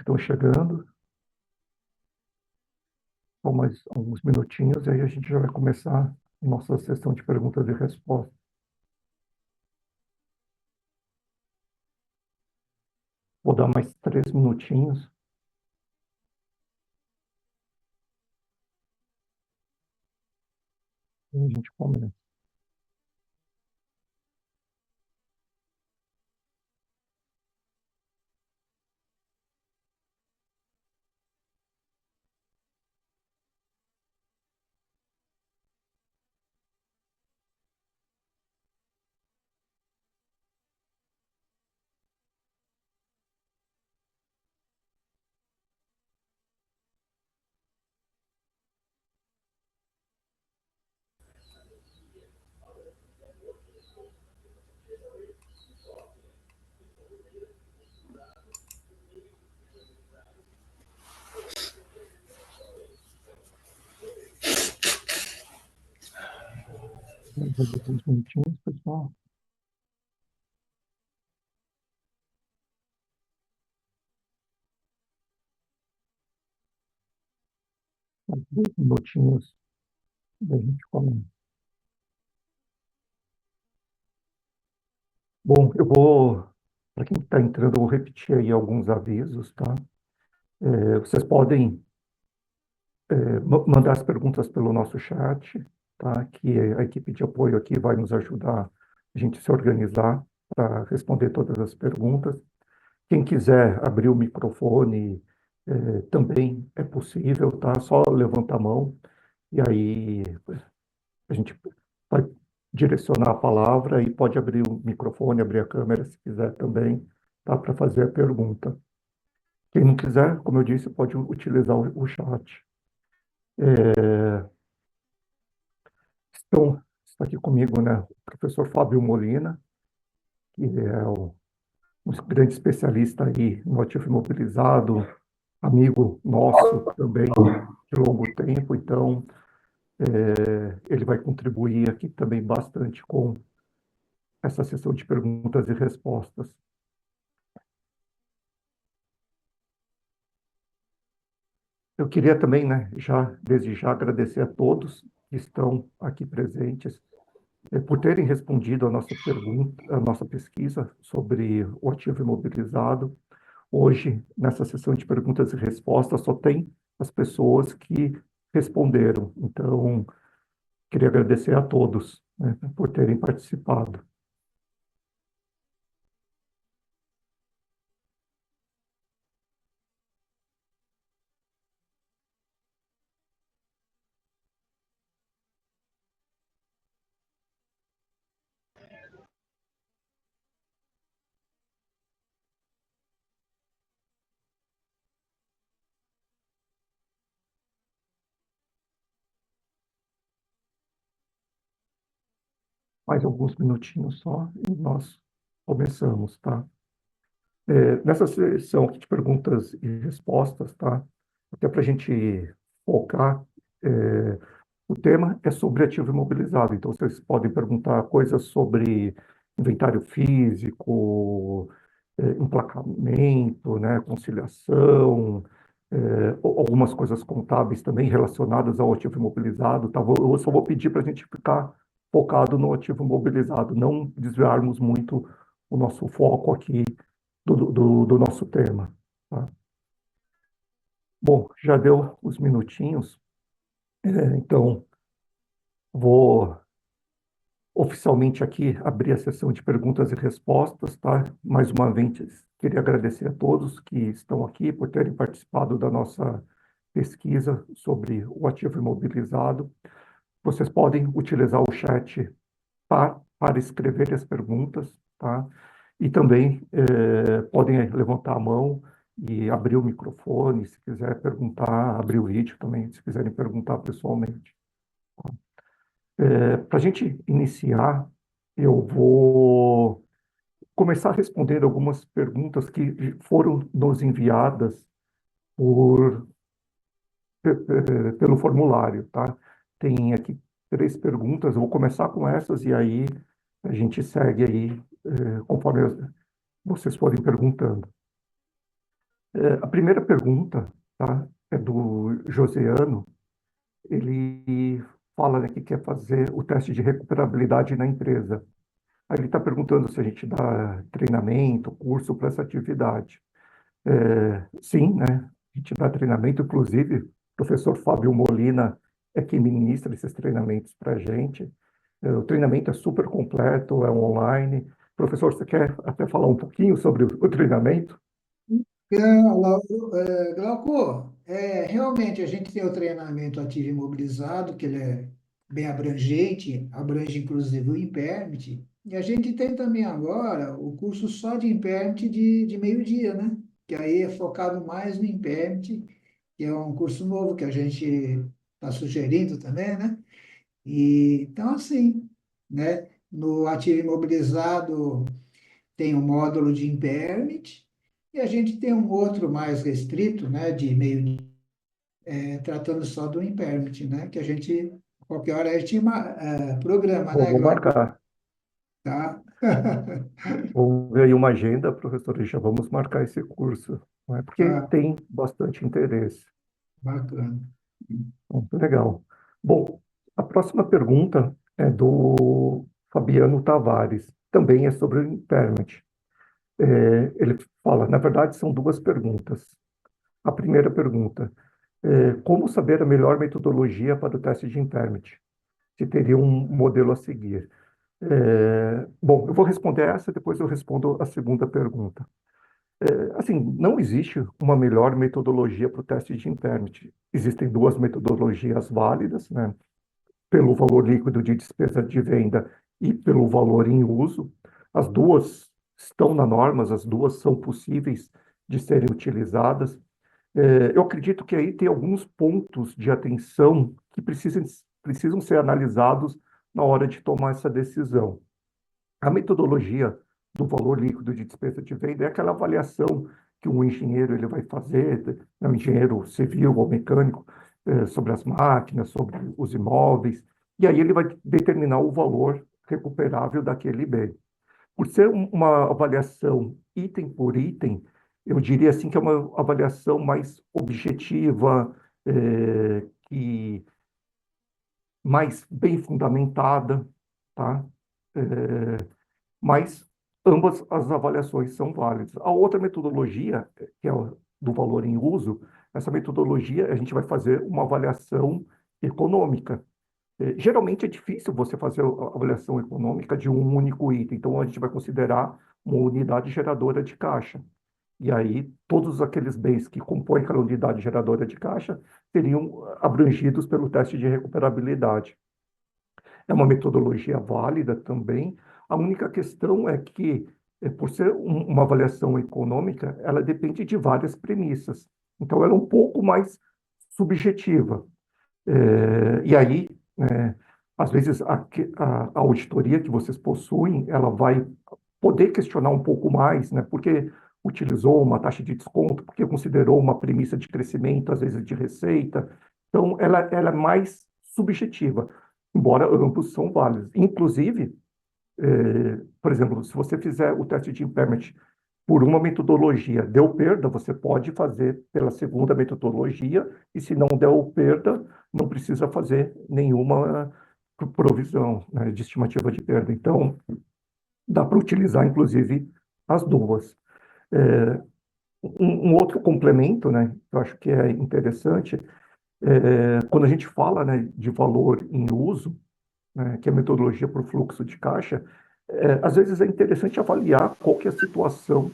estão chegando. Só mais alguns minutinhos e aí a gente já vai começar a nossa sessão de perguntas e respostas. Vou dar mais 3 minutinhos. E a gente começa. Mais alguns minutinhos, pessoal. Mais 2 minutinhos e a gente começa. Bom, para quem está entrando, eu vou repetir aí alguns avisos, tá? Vocês podem mandar as perguntas pelo nosso chat, tá? Que a equipe de apoio aqui vai nos ajudar a gente se organizar para responder todas as perguntas. Quem quiser abrir o microfone também é possível, tá? Só levanta a mão e aí a gente vai direcionar a palavra e pode abrir o microfone, abrir a câmera se quiser também, tá? Para fazer a pergunta. Quem não quiser, como eu disse, pode utilizar o chat. Então, está aqui comigo, né, o professor Fábio Molina, que é um grande especialista aí no ativo imobilizado, amigo nosso também de longo tempo, então ele vai contribuir aqui também bastante com essa sessão de perguntas e respostas. Eu queria também, né, desde já agradecer a todos que estão aqui presentes por terem respondido a nossa pergunta, a nossa pesquisa sobre o ativo imobilizado. Hoje, nessa sessão de perguntas e respostas, só tem as pessoas que responderam. Então, queria agradecer a todos, né, por terem participado. Mais alguns minutinhos só e nós começamos, tá? Nessa sessão aqui de perguntas e respostas, tá? Até para a gente focar, o tema é sobre ativo imobilizado, então vocês podem perguntar coisas sobre inventário físico, emplacamento, né, conciliação, algumas coisas contábeis também relacionadas ao ativo imobilizado, tá? Eu só vou pedir para a gente ficar focado no ativo imobilizado, não desviarmos muito o nosso foco aqui do nosso tema, tá? Bom, já deu os minutinhos, então vou oficialmente aqui abrir a sessão de perguntas e respostas, tá? Mais uma vez, queria agradecer a todos que estão aqui por terem participado da nossa pesquisa sobre o ativo imobilizado. Vocês podem utilizar o chat para escrever as perguntas, tá? E também podem levantar a mão e abrir o microfone, se quiser perguntar, abrir o vídeo também, se quiserem perguntar pessoalmente. Para a gente iniciar, eu vou começar respondendo algumas perguntas que foram nos enviadas por, pelo formulário, tá? Tem aqui 3 perguntas, eu vou começar com essas e aí a gente segue aí conforme vocês forem perguntando. A primeira pergunta, tá, é do Joseano. Ele fala, né, que quer fazer o teste de recuperabilidade na empresa. Aí ele está perguntando se a gente dá treinamento, curso para essa atividade. Sim, né? A gente dá treinamento, inclusive, o professor Fábio Molina é quem ministra esses treinamentos para a gente. O treinamento é super completo, é online. Professor, você quer até falar um pouquinho sobre o treinamento? Glauco, realmente a gente tem o treinamento ativo e imobilizado, que ele é bem abrangente, abrange inclusive o Impermit, e a gente tem também agora o curso só de Impermit de meio-dia, né? Que aí é focado mais no Impermit, que é um curso novo que a gente está sugerindo também, né? E, então, assim, né? No ativo e imobilizado tem um módulo de impairment, e a gente tem um outro mais restrito, né, de meio, tratando só do impairment, né, que a gente, qualquer hora, a gente programa, né, Vamos Glauco? marcar. Tá? Vamos ver aí uma agenda, professor, e já vamos marcar esse curso, não é? Porque Tá, tem bastante interesse. bacana. Muito legal. Bom, a próxima pergunta é do Fabiano Tavares, também é sobre o impairment. Ele fala, na verdade, são duas perguntas. A primeira pergunta, como saber a melhor metodologia para o teste de impairment? Se teria um modelo a seguir? Bom, eu vou responder essa, depois eu respondo a segunda pergunta. Assim, não existe uma melhor metodologia para o teste de impairment. Existem duas metodologias válidas, né? Pelo valor líquido de despesa de venda e pelo valor em uso. As duas estão na normas, as duas são possíveis de serem utilizadas. Eu acredito que aí tem alguns pontos de atenção que precisam ser analisados na hora de tomar essa decisão. A metodologia do valor líquido de despesa de venda é aquela avaliação que um engenheiro ele vai fazer, né, um engenheiro civil ou mecânico, sobre as máquinas, sobre os imóveis, e aí ele vai determinar o valor recuperável daquele bem. Por ser uma avaliação item por item, eu diria assim que é uma avaliação mais objetiva, que mais bem fundamentada, tá? É, mas ambas as avaliações são válidas. A outra metodologia, que é a do valor em uso, essa metodologia a gente vai fazer uma avaliação econômica. Geralmente é difícil você fazer a avaliação econômica de um único item, então a gente vai considerar uma unidade geradora de caixa. E aí, todos aqueles bens que compõem aquela unidade geradora de caixa seriam abrangidos pelo teste de recuperabilidade. É uma metodologia válida também. A única questão é que, por ser uma avaliação econômica, ela depende de várias premissas. Então, ela é um pouco mais subjetiva. E aí, às vezes, a auditoria que vocês possuem, ela vai poder questionar um pouco mais, né? Porque utilizou uma taxa de desconto, porque considerou uma premissa de crescimento, às vezes de receita. Então, ela é mais subjetiva, embora ambos são válidos. Inclusive, por exemplo, se você fizer o teste de impairment por uma metodologia, deu perda, você pode fazer pela segunda metodologia, e se não deu perda, não precisa fazer nenhuma provisão, né, de estimativa de perda. Então, dá para utilizar, inclusive, as duas. É, um outro complemento, né, que eu acho que é interessante, quando a gente fala, né, de valor em uso, né, que é a metodologia por fluxo de caixa, às vezes é interessante avaliar qual que é a situação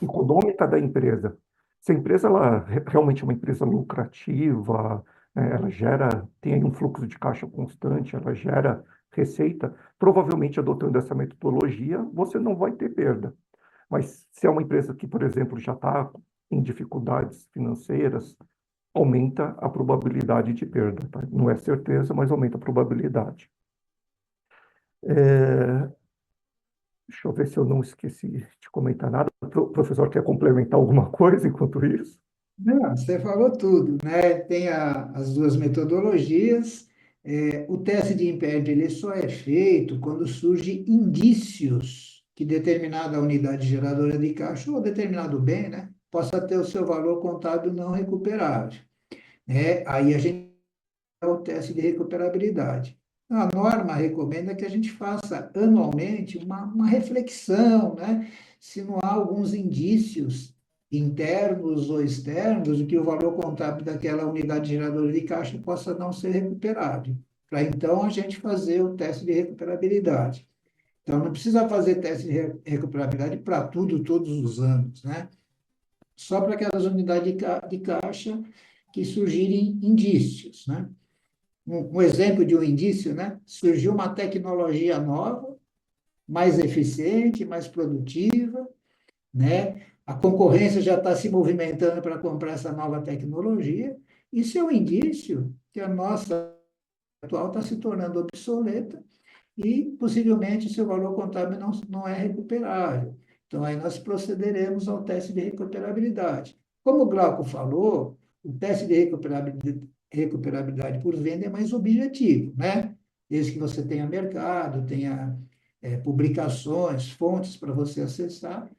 econômica da empresa. Se a empresa ela realmente é uma empresa lucrativa, né, ela gera, tem aí um fluxo de caixa constante, ela gera receita, provavelmente adotando essa metodologia, você não vai ter perda. Mas se é uma empresa que, por exemplo, já está em dificuldades financeiras, aumenta a probabilidade de perda. Tá? Não é certeza, mas aumenta a probabilidade. É, deixa eu ver se eu não esqueci de comentar nada. O professor quer complementar alguma coisa enquanto isso? Não, você falou tudo, né? Tem as duas metodologias. O teste de império ele só é feito quando surgem indícios que determinada unidade geradora de caixa ou determinado bem, né? possa ter o seu valor contábil não recuperável, né? Aí a gente faz o teste de recuperabilidade. A norma recomenda que a gente faça anualmente uma reflexão, né? Se não há alguns indícios internos ou externos de que o valor contábil daquela unidade geradora de caixa possa não ser recuperável. Para então a gente fazer o teste de recuperabilidade. Então não precisa fazer teste de recuperabilidade para tudo, todos os anos, né? Só para aquelas unidades de caixa que surgirem indícios, né? Um exemplo de um indício, né? Surgiu uma tecnologia nova, mais eficiente, mais produtiva, né? A concorrência já está se movimentando para comprar essa nova tecnologia. Isso é um indício que a nossa atual está se tornando obsoleta e possivelmente seu valor contábil não é recuperável. Então, aí nós procederemos ao teste de recuperabilidade. Como o Glauco falou, o teste de recuperabilidade por venda é mais objetivo, né? Desde que você tenha mercado, tenha publicações, fontes para você acessar,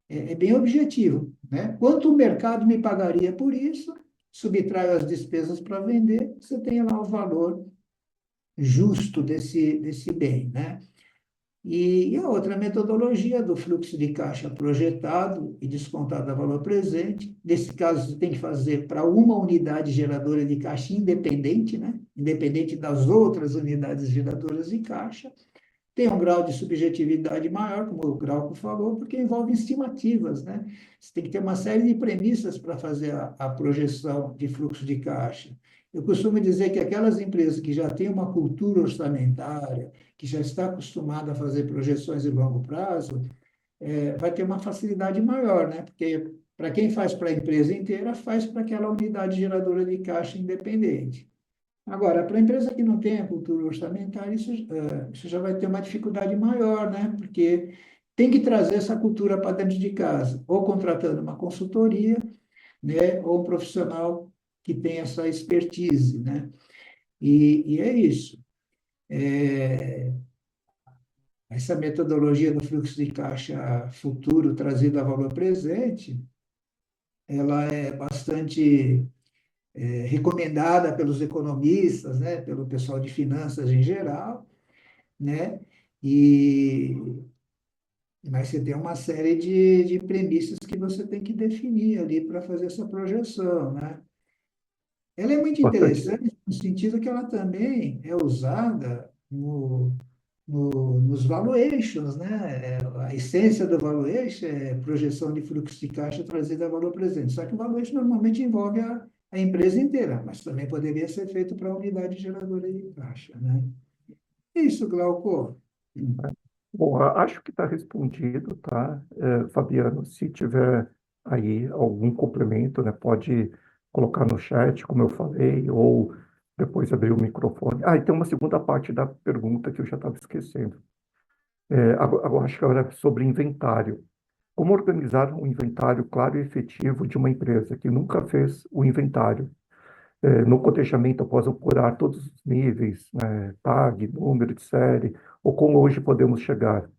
é bem objetivo, né? Quanto o mercado me pagaria por isso, subtraio as despesas para vender, você tem lá o valor justo desse bem, né? E a outra metodologia do fluxo de caixa projetado e descontado a valor presente. Nesse caso, você tem que fazer para uma unidade geradora de caixa independente, né? Independente das outras unidades geradoras de caixa. Tem um grau de subjetividade maior, como o Glauco falou, porque envolve estimativas, né? Você tem que ter uma série de premissas para fazer a projeção de fluxo de caixa. Eu costumo dizer que aquelas empresas que já têm uma cultura orçamentária, que já está acostumada a fazer projeções de longo prazo, vai ter uma facilidade maior, né? Porque para quem faz para a empresa inteira, faz para aquela unidade geradora de caixa independente. Agora, para a empresa que não tem a cultura orçamentária, isso já vai ter uma dificuldade maior, né? Porque tem que trazer essa cultura para dentro de casa, ou contratando uma consultoria, né? Ou um profissional que tem essa expertise, né? E é isso. É, essa metodologia do fluxo de caixa futuro trazido a valor presente, ela é bastante recomendada pelos economistas, né? Pelo pessoal de finanças em geral, né? E mas você tem uma série de premissas que você tem que definir ali para fazer essa projeção, né? Ela é muito Bastante. interessante no sentido que ela também é usada nos valuations, né? A essência do valuation é projeção de fluxo de caixa trazida a valor presente. Só que o valuation normalmente envolve a empresa inteira, mas também poderia ser feito para a unidade geradora de caixa, né? Isso, Glauco. Bom, acho que está respondido, tá? Fabiano, se tiver aí algum complemento, né, pode colocar no chat, como eu falei, ou depois abrir o microfone. Ah, e tem uma segunda parte da pergunta que eu já estava esquecendo. Agora, acho que agora é sobre inventário. Como organizar um inventário claro e efetivo de uma empresa que nunca fez o inventário? No cotejamento, após apurar todos os níveis, né, tag, número de série, ou como hoje podemos chegar?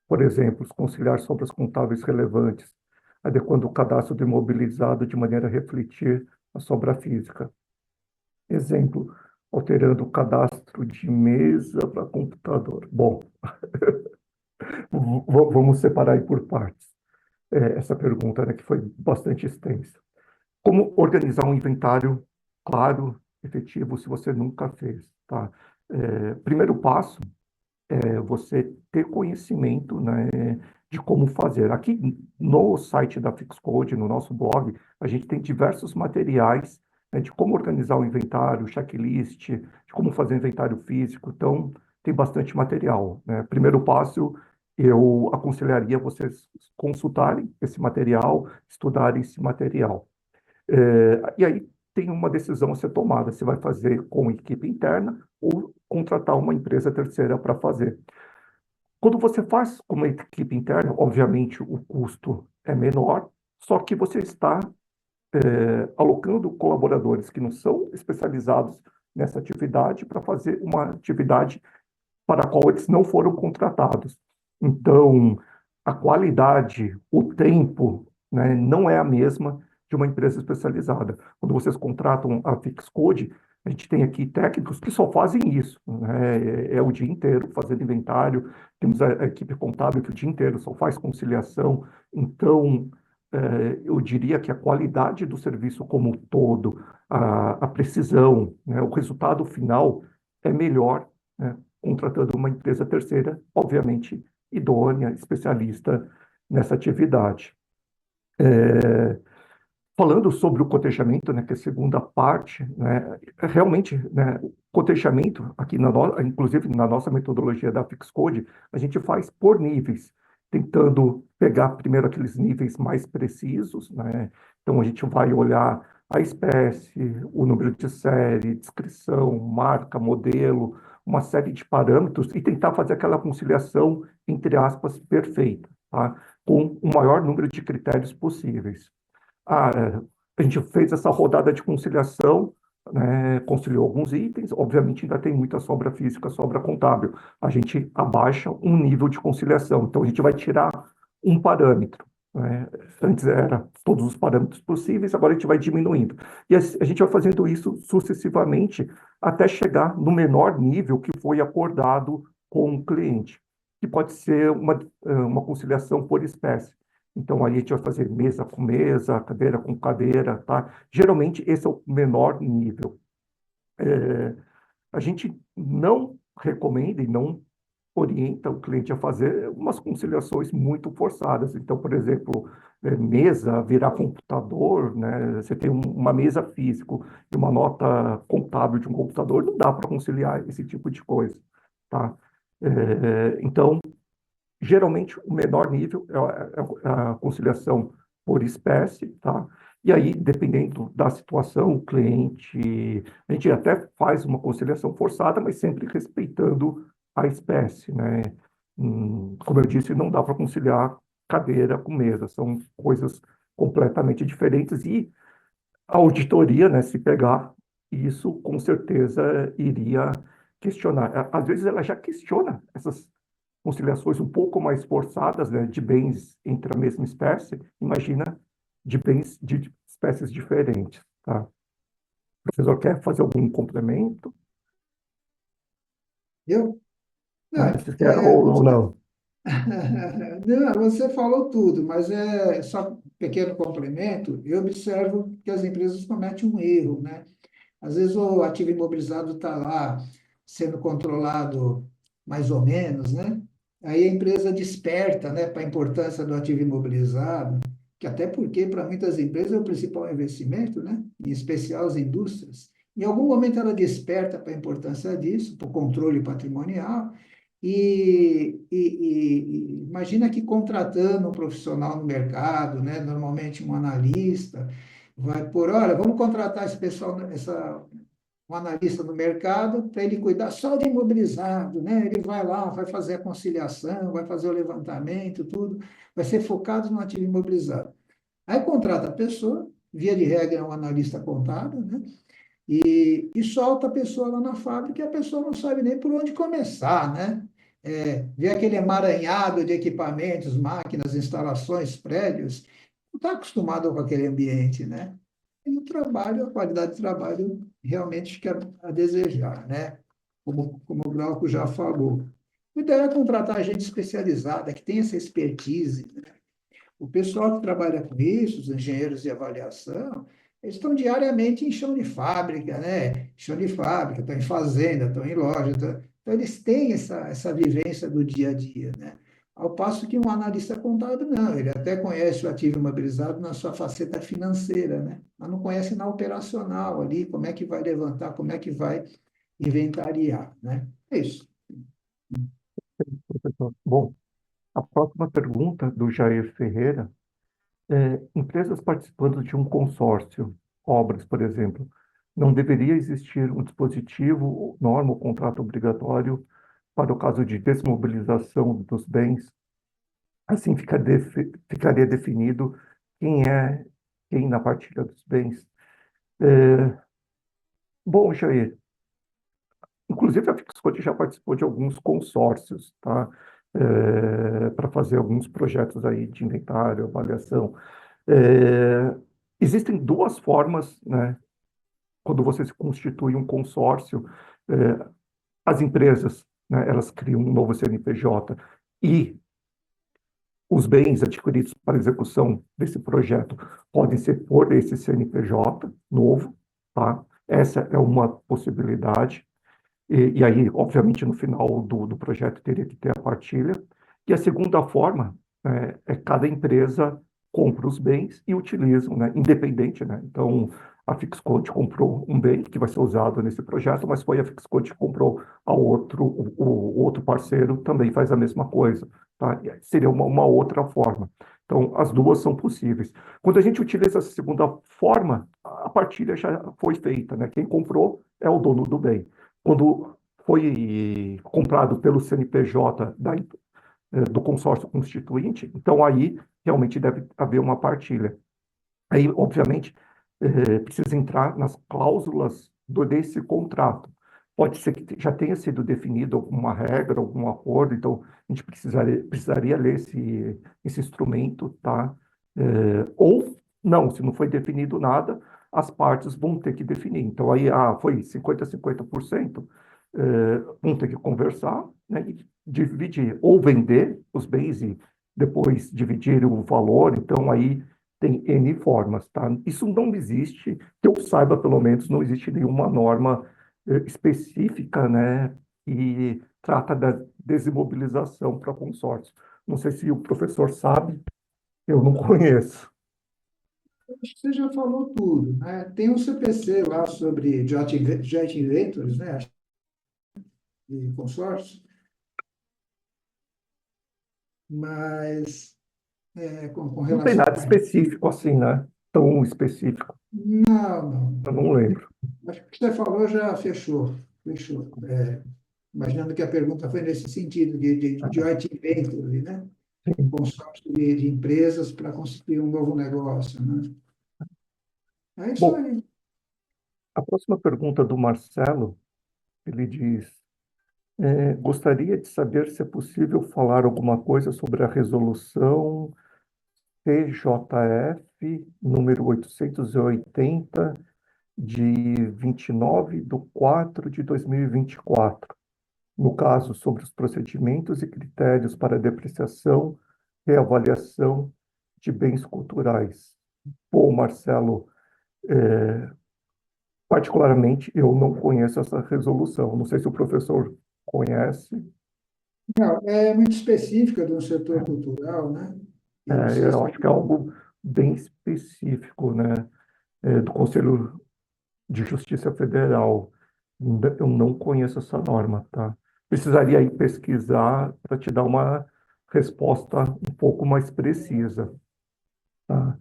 Por exemplo, conciliar sobras contábeis relevantes, adequando o cadastro do imobilizado de maneira a refletir a sobra física. Exemplo, alterando o cadastro de mesa para computador. Bom, vamos separar aí por partes. Essa pergunta, né, que foi bastante extensa. Como organizar um inventário claro, efetivo, se você nunca fez, tá? Primeiro passo é você ter conhecimento, né, de como fazer. Aqui no site da Fixcode, no nosso blog, a gente tem diversos materiais, né, de como organizar o inventário, checklist, de como fazer inventário físico. Então, tem bastante material, né? Primeiro passo, eu aconselharia vocês consultarem esse material, estudarem esse material. E aí tem uma decisão a ser tomada, se vai fazer com equipe interna ou contratar uma empresa terceira para fazer. Quando você faz com uma equipe interna, obviamente o custo é menor, só que você está alocando colaboradores que não são especializados nessa atividade para fazer uma atividade para a qual eles não foram contratados. Então, a qualidade, o tempo né, não é a mesma de uma empresa especializada. Quando vocês contratam a Fixcode, a gente tem aqui técnicos que só fazem isso, né? É o dia inteiro fazendo inventário, temos a equipe contábil que o dia inteiro só faz conciliação. Então, eu diria que a qualidade do serviço como um todo, a precisão, né, o resultado final é melhor, né, contratando uma empresa terceira, obviamente idônea, especialista nessa atividade. É, falando sobre o cotejamento, né, que é a segunda parte, né, realmente, né, o cotejamento, aqui inclusive na nossa metodologia da Fixcode, a gente faz por níveis, tentando pegar primeiro aqueles níveis mais precisos, né? Então a gente vai olhar a espécie, o número de série, descrição, marca, modelo, uma série de parâmetros e tentar fazer aquela conciliação, entre aspas, perfeita, tá? Com o maior número de critérios possíveis. A gente fez essa rodada de conciliação, né, conciliou alguns itens, obviamente ainda tem muita sobra física, sobra contábil. A gente abaixa um nível de conciliação, então a gente vai tirar um parâmetro, né? Antes era todos os parâmetros possíveis, agora a gente vai diminuindo. E a gente vai fazendo isso sucessivamente até chegar no menor nível que foi acordado com o cliente, que pode ser uma conciliação por espécie. Então, aí a gente vai fazer mesa com mesa, cadeira com cadeira, tá? Geralmente, esse é o menor nível. A gente não recomenda e não orienta o cliente a fazer umas conciliações muito forçadas. Então, por exemplo, mesa virar computador, né? Você tem uma mesa física e uma nota contábil de um computador, não dá para conciliar esse tipo de coisa, tá? Então, geralmente, o menor nível é a conciliação por espécie, tá? E aí, dependendo da situação, a gente até faz uma conciliação forçada, mas sempre respeitando a espécie, né? Como eu disse, não dá para conciliar cadeira com mesa, são coisas completamente diferentes e a auditoria, né, se pegar isso, com certeza iria questionar. Às vezes ela já questiona essas conciliações um pouco mais forçadas, né, de bens entre a mesma espécie, imagina de bens de espécies diferentes, tá? O professor quer fazer algum complemento? Eu? Né? Não, Você quer ou não? não, você falou tudo, mas é só um pequeno complemento. Eu observo que as empresas cometem um erro, né? Às vezes o ativo imobilizado está lá sendo controlado mais ou menos, né? Aí a empresa desperta, né, para a importância do ativo imobilizado, que até porque para muitas empresas é o principal investimento, né? Em especial as indústrias. Em algum momento ela desperta para a importância disso, para o controle patrimonial, e imagina que contratando um profissional no mercado, né, normalmente um analista, vai por, olha, vamos contratar esse pessoal, um analista no mercado para ele cuidar só de imobilizado, né? Ele vai lá, vai fazer a conciliação, vai fazer o levantamento, tudo, vai ser focado no ativo imobilizado. Aí contrata a pessoa, via de regra é um analista contábil, né? E solta a pessoa lá na fábrica e a pessoa não sabe nem por onde começar, né? Vê aquele emaranhado de equipamentos, máquinas, instalações, prédios, não está acostumado com aquele ambiente, né? E o trabalho, a qualidade de trabalho realmente fica a desejar, né? Como o Glauco já falou. O ideal é contratar gente especializada, que tem essa expertise, né? O pessoal que trabalha com isso, os engenheiros de avaliação, eles estão diariamente em chão de fábrica, né? Chão de fábrica, estão em fazenda, estão em loja. Então, eles têm essa vivência do dia a dia, né? Ao passo que um analista contábil, não, ele até conhece o ativo imobilizado na sua faceta financeira, né? Mas não conhece na operacional ali, como é que vai levantar, como é que vai inventariar, né? É isso. Professor. Bom, a próxima pergunta do Jair Ferreira é: empresas participando de um consórcio, obras, por exemplo, não deveria existir um dispositivo, norma ou contrato obrigatório para o caso de desmobilização dos bens? Assim ficaria definido quem é quem na partilha dos bens. É, bom, Jair, inclusive a Fixcode já participou de alguns consórcios, tá? Para fazer alguns projetos aí de inventário, avaliação. É, existem duas formas, né, quando você se constitui um consórcio, é, as empresas, né, elas criam um novo CNPJ e os bens adquiridos para execução desse projeto podem ser por esse CNPJ novo, tá? Essa é uma possibilidade. E aí, obviamente, no final do projeto teria que ter a partilha. E a segunda forma é cada empresa compra os bens e utiliza, né, independente, né? Então, a Fixcode comprou um bem que vai ser usado nesse projeto, mas foi a Fixcode que comprou a outro, o outro parceiro também faz a mesma coisa, tá? E aí seria uma outra forma. Então, as duas são possíveis. Quando a gente utiliza essa segunda forma, a partilha já foi feita, né? Quem comprou é o dono do bem. Quando foi comprado pelo CNPJ do consórcio constituinte, então aí realmente deve haver uma partilha. Aí, obviamente, precisa entrar nas cláusulas desse contrato. Pode ser que já tenha sido definido alguma regra, algum acordo, então a gente precisaria ler esse instrumento, tá? Ou não, se não foi definido nada, as partes vão ter que definir. Então aí, foi 50-50%, vão ter que conversar, né, e dividir, ou vender os bens e depois dividir o valor. Então aí tem N formas, tá? Isso não existe, que eu saiba, pelo menos, não existe nenhuma norma específica, né, que trata da desimobilização para consórcio. Não sei se o professor sabe, eu não conheço. Acho que você já falou tudo, né? Tem um CPC lá sobre joint ventures, né? De consórcio, mas com Não tem relação à nada parte. específico assim, né? Tão específico, Não, não. eu não lembro. Acho que o que você falou já fechou. Fechou. Imaginando que a pergunta foi nesse sentido, de joint venture, né? Sim. Consórcio de empresas para construir um novo negócio, né? É isso Bom, aí. a próxima pergunta do Marcelo, ele diz: gostaria de saber se é possível falar alguma coisa sobre a resolução TJF número 880 de 29/4/2024, no caso sobre os procedimentos e critérios para depreciação e avaliação de bens culturais. Pô, Marcelo, particularmente eu não conheço essa resolução. Não sei se o professor conhece. Não, é muito específica do setor cultural, né? E não sei Eu se acho que é algo bem específico, né, do Conselho de Justiça Federal. Eu não conheço essa norma, tá? Precisaria aí pesquisar para te dar uma resposta um pouco mais precisa, tá?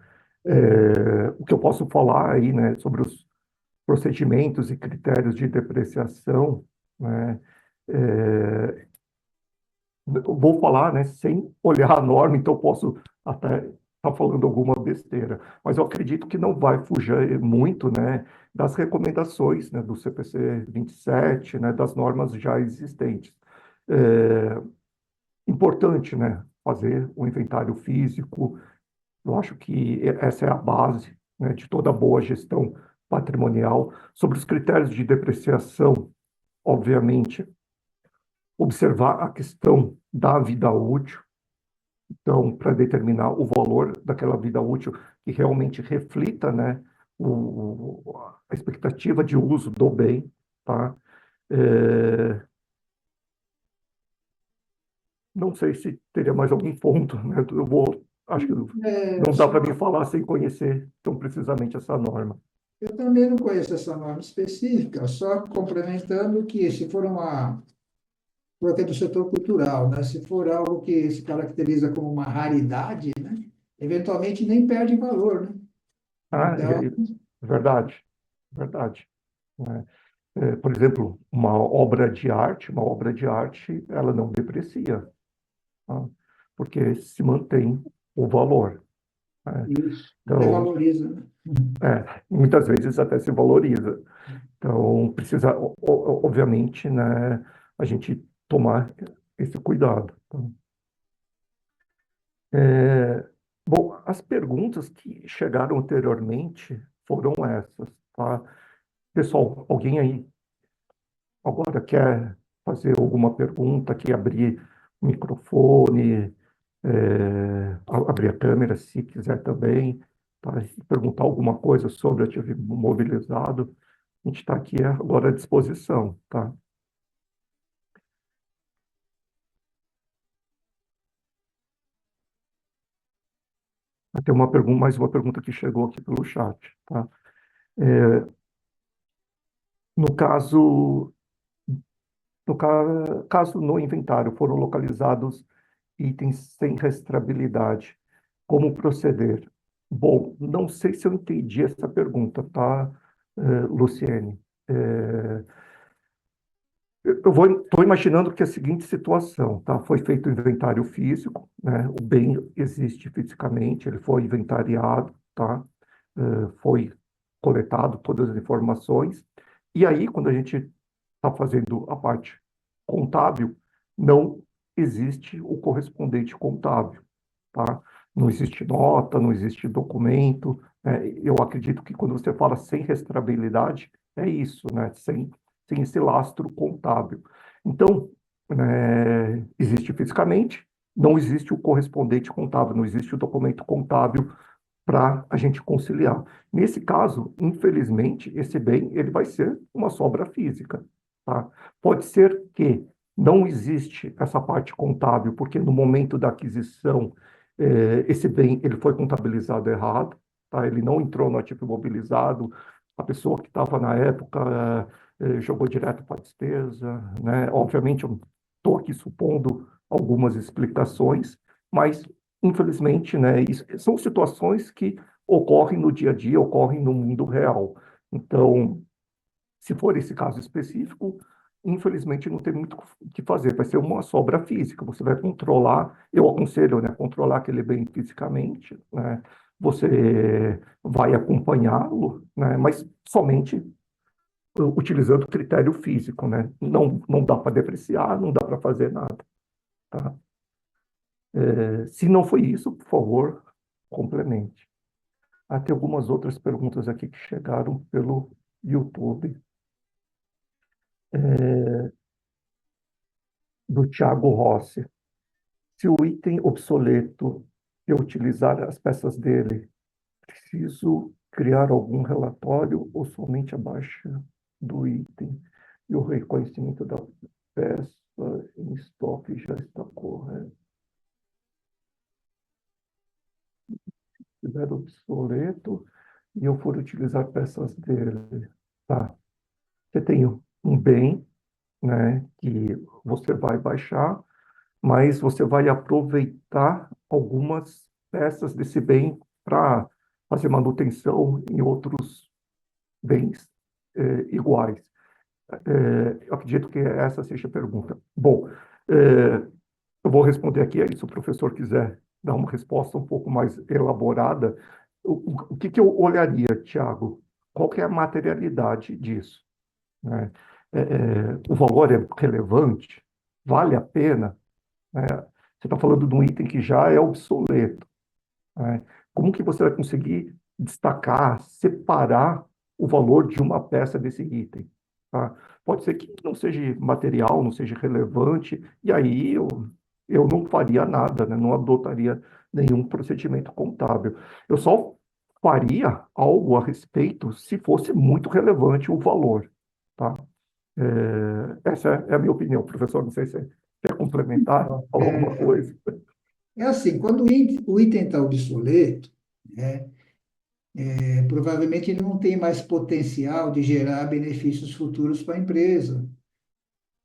O que eu posso falar aí, né, sobre os procedimentos e critérios de depreciação, né, é, eu vou falar, né, sem olhar a norma, então eu posso até estar falando alguma besteira, mas eu acredito que não vai fugir muito, né, das recomendações, né, do CPC 27, né, das normas já existentes. É importante, né, fazer o inventário físico. Eu acho que essa é a base, né, de toda boa gestão patrimonial. Sobre os critérios de depreciação, obviamente, observar a questão da vida útil. Então, para determinar o valor daquela vida útil que realmente reflita, né, a expectativa de uso do bem, tá? É, não sei se teria mais algum ponto, né? Acho que é, não dá para só, mim falar sem conhecer tão precisamente essa norma. eu também não conheço essa norma específica, só complementando que se for uma porque é do setor cultural, né? Se for algo que se caracteriza como uma raridade, né? Eventualmente nem perde valor, né? Então, Verdade, verdade, né? Por exemplo, uma obra de arte, ela não deprecia, tá? Porque se mantém o valor, né? isso até Então, valoriza, né? muitas vezes até se valoriza. Então, precisa, obviamente, né, a gente tomar esse cuidado, tá? Bom, as perguntas que chegaram anteriormente foram essas, tá? Pessoal, alguém aí agora quer fazer alguma pergunta, quer abrir o microfone, abrir a câmera, se quiser também, tá? E perguntar alguma coisa sobre o ativo imobilizado, a gente está aqui agora à disposição, tá? Tem uma pergunta, mais uma pergunta que chegou aqui pelo chat, tá? No caso, caso no inventário foram localizados itens sem rastreabilidade, como proceder? Bom, não sei se eu entendi essa pergunta, tá, Luciene? Eh, estou imaginando que é a seguinte situação, tá? Foi feito o inventário físico, né? O bem existe fisicamente, ele foi inventariado, tá? Foi coletado todas as informações, e aí, quando a gente está fazendo a parte contábil, não existe o correspondente contábil, tá? Não existe nota, não existe documento, né? Eu acredito que quando você fala sem rastreabilidade, é isso, né? Sem esse lastro contábil. Então, existe fisicamente, não existe o correspondente contábil, não existe o documento contábil para a gente conciliar. Nesse caso, infelizmente, esse bem ele vai ser uma sobra física, tá? Pode ser que não existe essa parte contábil, porque no momento da aquisição, esse bem ele foi contabilizado errado, tá? Ele não entrou no ativo imobilizado, a pessoa que estava na época jogou direto para a despesa, né? Obviamente, eu estou aqui supondo algumas explicações, mas infelizmente, né, são situações que ocorrem no dia a dia, ocorrem no mundo real. Então, se for esse caso específico, infelizmente não tem muito o que fazer, vai ser uma sobra física. Você vai controlar, eu aconselho, né, controlar aquele bem fisicamente, né? Você vai acompanhá-lo, né, mas somente utilizando critério físico, né? Não dá para depreciar, não dá para fazer nada, tá? Se não foi isso, por favor, complemente. Tem algumas outras perguntas aqui que chegaram pelo YouTube, do Thiago Rossi. Se o item obsoleto eu utilizar as peças dele, preciso criar algum relatório ou somente a baixa do item e o reconhecimento da peça em estoque já está correto? Se estiver obsoleto e eu for utilizar peças dele, tá? Você tem um bem, né, que você vai baixar, mas você vai aproveitar algumas peças desse bem para fazer manutenção em outros bens iguais. Eu acredito que essa seja a pergunta. Bom, eu vou responder aqui, aí se o professor quiser dar uma resposta um pouco mais elaborada, o que que eu olharia, Tiago? Qual que é a materialidade disso, né? O valor é relevante? Vale a pena? Né? Você está falando de um item que já é obsoleto, né? Como que você vai conseguir destacar, separar o valor de uma peça desse item? Tá? Pode ser que não seja material, não seja relevante, e aí eu não faria nada, né? Não adotaria nenhum procedimento contábil. Eu só faria algo a respeito se fosse muito relevante o valor, tá? Essa é a minha opinião, professor. Não sei se você quer complementar, falar alguma É, coisa. é assim, quando o item está obsoleto, né, provavelmente ele não tem mais potencial de gerar benefícios futuros para a empresa.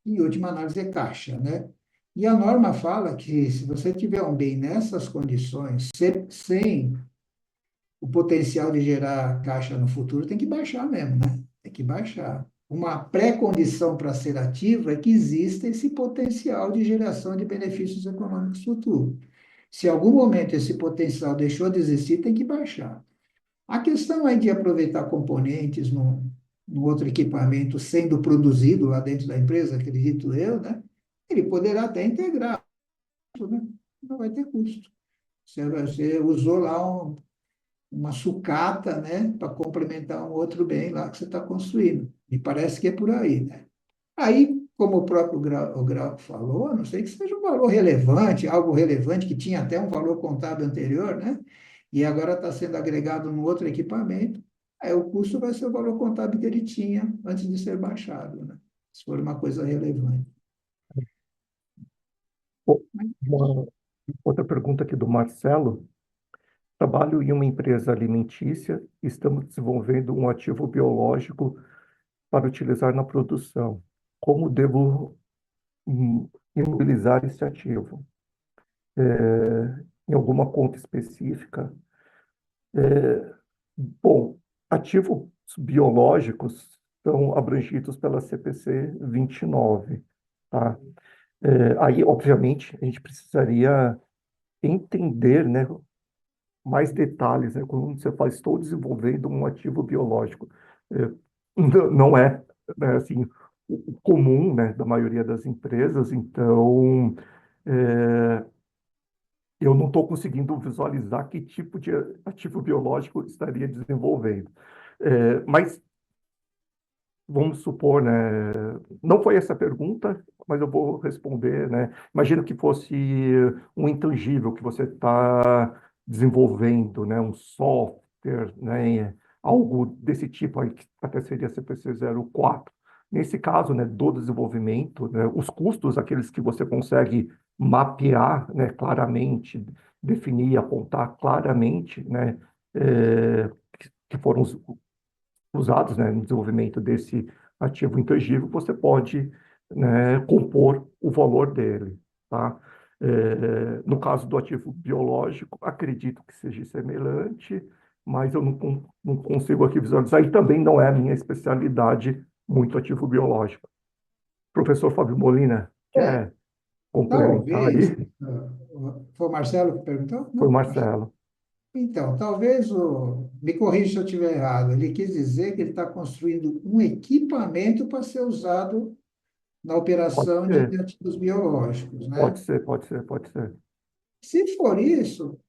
Em última análise, é caixa, né? E a norma fala que se você tiver um bem nessas condições, sem o potencial de gerar caixa no futuro, tem que baixar mesmo, né? Tem que baixar. Uma pré-condição para ser ativo é que exista esse potencial de geração de benefícios econômicos futuros. Se em algum momento esse potencial deixou de existir, tem que baixar. A questão aí de aproveitar componentes no outro equipamento sendo produzido lá dentro da empresa, acredito eu, né? Ele poderá até integrar, né? Não vai ter custo. Você usou lá uma sucata, né, para complementar um outro bem lá que você está construindo. Me parece que é por aí, né? Aí, como o próprio o Grau falou, a não sei que seja um valor relevante, algo relevante que tinha até um valor contábil anterior, né? E agora está sendo agregado no outro equipamento, aí o custo vai ser o valor contábil que ele tinha antes de ser baixado, né? Se for uma coisa relevante. Bom, uma outra pergunta aqui do Marcelo. Trabalho em uma empresa alimentícia e estamos desenvolvendo um ativo biológico para utilizar na produção. Como devo imobilizar esse ativo? Em alguma conta específica? É, Bom, ativos biológicos são abrangidos pela CPC 29, tá? Aí, obviamente, a gente precisaria entender, né, mais detalhes, né? Quando você fala, estou desenvolvendo um ativo biológico. É, não é, né, assim, o comum, né, da maioria das empresas, então é, eu não estou conseguindo visualizar que tipo de ativo biológico estaria desenvolvendo. Mas vamos supor, né? Não foi essa a pergunta, mas eu vou responder, né? Imagino que fosse um intangível que você está desenvolvendo, né? Um software, né? Algo desse tipo aí, que até seria CPC 04. Nesse caso, né, do desenvolvimento, né, os custos, aqueles que você consegue mapear, né, claramente, definir, apontar claramente, né, que foram usados, né, no desenvolvimento desse ativo intangível, você pode, né, compor o valor dele, tá? No caso do ativo biológico, acredito que seja semelhante, mas eu não consigo aqui visualizar, e também não é a minha especialidade muito ativo biológico. Professor Fábio Molina, É, quer complementar talvez, aí? foi o Marcelo que perguntou? Foi o Não, Marcelo. então, talvez me corrija se eu estiver errado. Ele quis dizer que ele está construindo um equipamento para ser usado na Pode operação de ser, ativos biológicos, pode né? ser, pode ser, pode ser. Se for isso,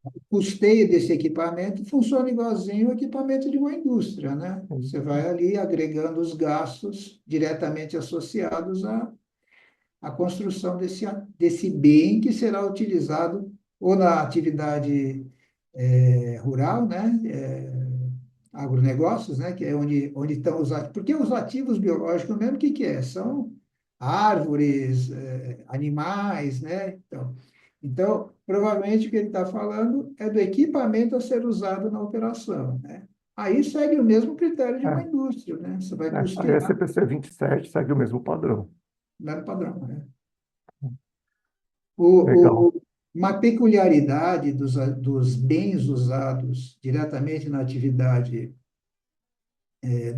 o custeio desse equipamento funciona igualzinho o equipamento de uma indústria, né? Você vai ali agregando os gastos diretamente associados à construção desse bem que será utilizado ou na atividade rural, né? Agronegócios, né? Que é onde estão os ativos. Porque os ativos biológicos mesmo, o que que é? São árvores, animais, né? Então, provavelmente o que ele está falando é do equipamento a ser usado na operação, né? Aí segue o mesmo critério de uma É, indústria, né? Você vai Aí a custear CPC 27 segue o mesmo padrão. o mesmo padrão, né? Legal. Uma peculiaridade dos bens usados diretamente na atividade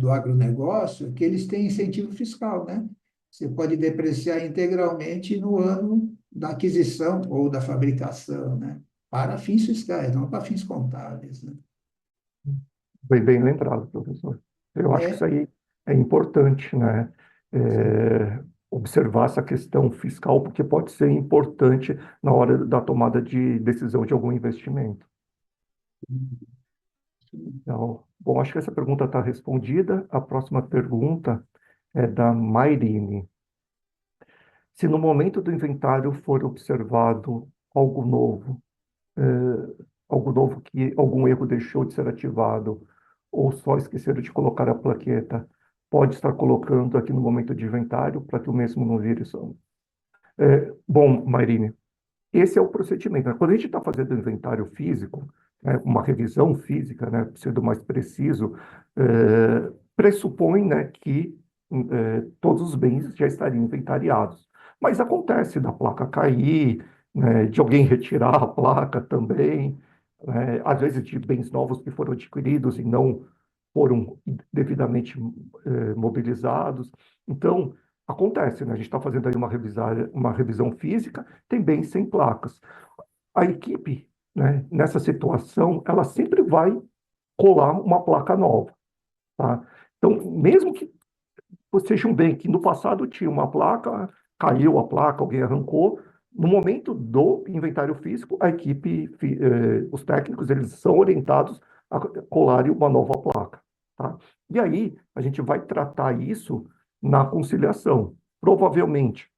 do agronegócio, que eles têm incentivo fiscal, né? Você pode depreciar integralmente no ano da aquisição ou da fabricação, né? Para fins fiscais, não para fins contábeis, né? Bem lembrado, professor. Eu acho que É, isso aí é importante, né? sim. Observar essa questão fiscal, porque pode ser importante na hora da tomada de decisão de algum investimento. Então, bom, acho que essa pergunta está respondida. A próxima pergunta é da Mairine. Se no momento do inventário for observado algo novo que algum erro deixou de ser ativado, ou só esqueceram de colocar a plaqueta, pode estar colocando aqui no momento de inventário para que o mesmo não vire só. Bom, Mairine, esse é o procedimento, né? Quando a gente está fazendo inventário físico, né, uma revisão física, né, sendo mais preciso, pressupõe, né, que todos os bens já estariam inventariados. Mas acontece da placa cair, né, de alguém retirar a placa também, né, às vezes de bens novos que foram adquiridos e não foram devidamente mobilizados. Então, acontece, né? A gente está fazendo aí uma revisão física, tem bens sem placas. A equipe, né, nessa situação, ela sempre vai colar uma placa nova, tá? Então, mesmo que seja um bem que no passado tinha uma placa, caiu a placa, alguém arrancou, No momento do inventário físico, a equipe, os técnicos, eles são orientados a colarem uma nova placa, tá? E aí, a gente vai tratar isso na conciliação. Provavelmente,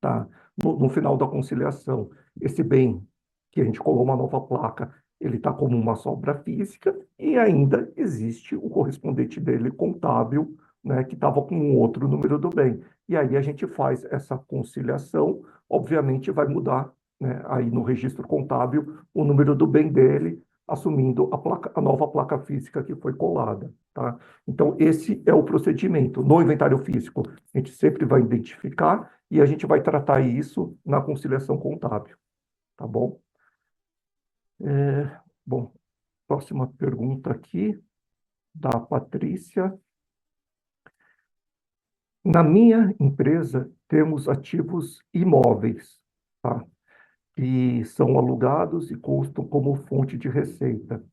tá? No final da conciliação, esse bem que a gente colou uma nova placa, ele está como uma sobra física e ainda existe o correspondente dele contábil, né, que estava com um outro número do bem. E aí a gente faz essa conciliação, obviamente vai mudar, né, aí no registro contábil o número do bem dele, assumindo a nova placa física que foi colada, tá? Então, esse é o procedimento. No inventário físico, a gente sempre vai identificar e a gente vai tratar isso na conciliação contábil, tá bom? Bom, próxima pergunta aqui, da Patrícia. Na minha empresa, temos ativos imóveis, tá? Que são alugados e custam como fonte de receita.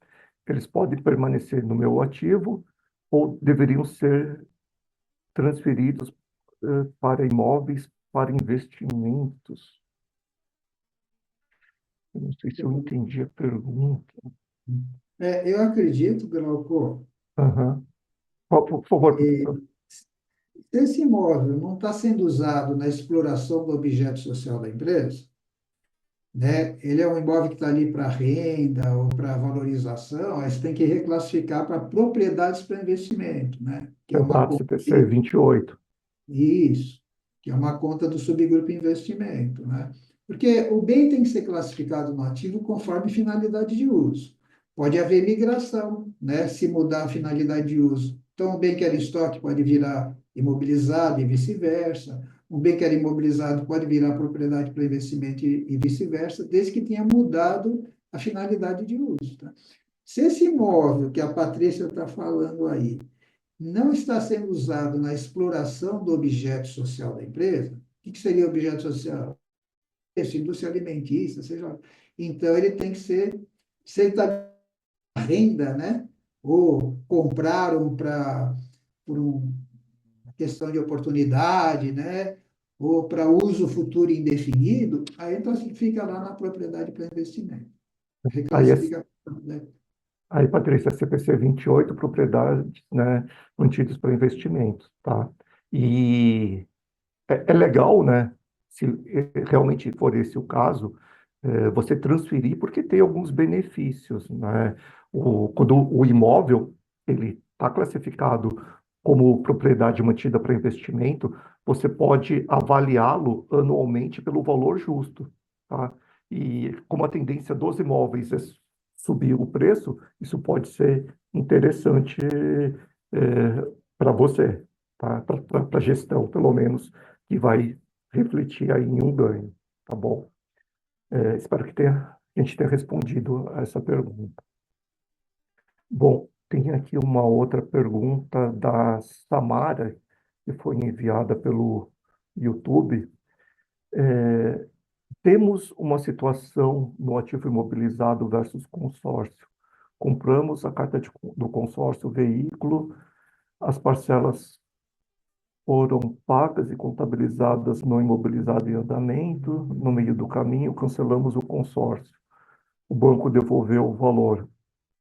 Eles podem permanecer no meu ativo ou deveriam ser transferidos para imóveis, para investimentos? Eu não sei se eu entendi a pergunta. Eu acredito, Glauco, Aham. Por favor, professor. se esse imóvel não está sendo usado na exploração do objeto social da empresa, né? Ele é um imóvel que está ali para renda ou para valorização, aí você tem que reclassificar para propriedades para investimento, né? Que é uma Exato, conta CPC 28. isso, que é uma conta do subgrupo investimento, né? Porque o bem tem que ser classificado no ativo conforme finalidade de uso. Pode haver migração, né? Se mudar a finalidade de uso. Então, o bem que era estoque pode virar imobilizado e vice-versa. Um bem que era imobilizado pode virar propriedade para investimento e vice-versa, desde que tenha mudado a finalidade de uso, tá? Se esse imóvel que a Patrícia está falando aí não está sendo usado na exploração do objeto social da empresa, o que seria objeto social? Isso, indústria alimentícia, seja lá. Então, ele tem que ser, se ele está renda, né? Ou compraram para por uma questão de oportunidade, né? Ou para uso futuro indefinido, aí então fica lá na propriedade para investimento. Aí, Reclassifica, né? aí, Patrícia, CPC 28, propriedades, né, mantidas para investimentos, tá? E é legal, né, se realmente for esse o caso, você transferir, porque tem alguns benefícios, né? Quando o imóvel ele está classificado como propriedade mantida para investimento, você pode avaliá-lo anualmente pelo valor justo, tá? E como a tendência dos imóveis é subir o preço, isso pode ser interessante para você, tá? Para a gestão, pelo menos, que vai refletir aí em um ganho, tá bom? Espero que a gente tenha respondido a essa pergunta. Bom, tem aqui uma outra pergunta da Samara, que foi enviada pelo YouTube. Temos uma situação no ativo imobilizado versus consórcio. Compramos a carta do consórcio veículo, as parcelas foram pagas e contabilizadas no imobilizado em andamento, no meio do caminho, cancelamos o consórcio. O banco devolveu o valor.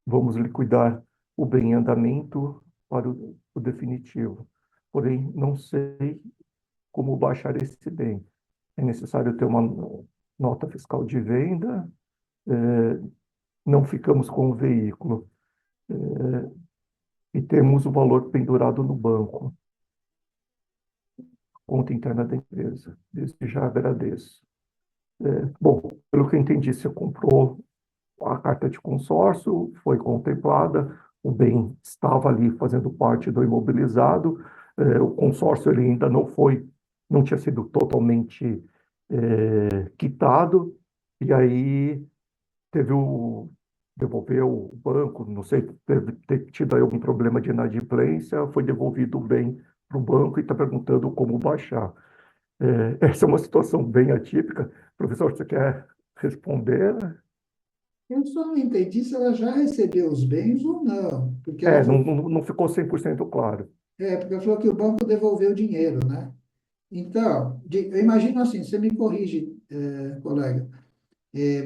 Vamos liquidar o bem em andamento para o definitivo. Porém, não sei como baixar esse bem. É necessário ter uma nota fiscal de venda, não ficamos com o veículo e temos o valor pendurado no banco, conta interna da empresa. Desde já agradeço. Bom, pelo que eu entendi, você comprou a carta de consórcio, foi contemplada, o bem estava ali fazendo parte do imobilizado, o consórcio ele ainda não tinha sido totalmente quitado, e aí teve devolveu o banco, não sei, deve ter tido aí algum problema de inadimplência, foi devolvido o bem para o banco e está perguntando como baixar. Essa é uma situação bem atípica. Professor, você quer responder? Eu só não entendi se ela já recebeu os bens ou não, porque ela falou, Não ficou 100% claro. porque que o banco devolveu o dinheiro, né? Então, eu imagino assim, você me corrige, colega,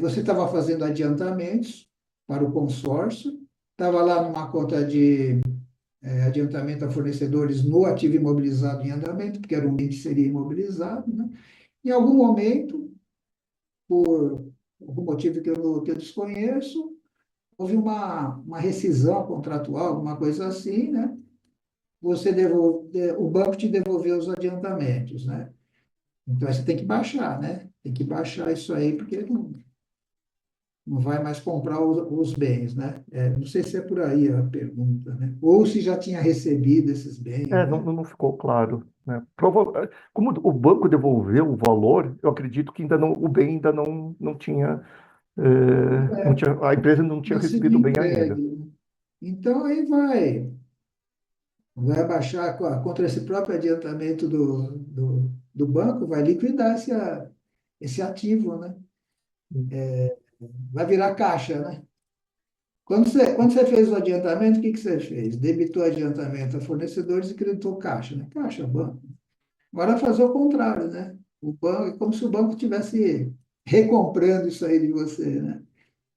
você estava fazendo adiantamentos para o consórcio, estava lá numa conta de adiantamento a fornecedores no ativo imobilizado em andamento, porque era um bem que seria imobilizado, né? Em algum momento, por algum motivo que eu desconheço, houve uma rescisão contratual, alguma coisa assim, né? O banco te devolveu os adiantamentos, né? Então, aí você tem que baixar, né? Tem que baixar isso aí, porque não vai mais comprar os bens, né? Não sei se é por aí a pergunta, né? Ou se já tinha recebido esses bens, Não, né? não ficou claro, né? Como o banco devolveu o valor, eu acredito que ainda não, o bem ainda não tinha, não É, tinha, a empresa não tinha tinha sido recebido o bem ainda. entregue, né? Então, aí vai abaixar contra esse próprio adiantamento do banco, vai liquidar esse ativo, né? Vai virar caixa, né? Quando você fez o adiantamento, o que você fez? Debitou adiantamento a fornecedores e creditou caixa, né? Caixa, banco. Agora vai fazer o contrário, né? O banco, é como se o banco estivesse recomprando isso aí de você, né?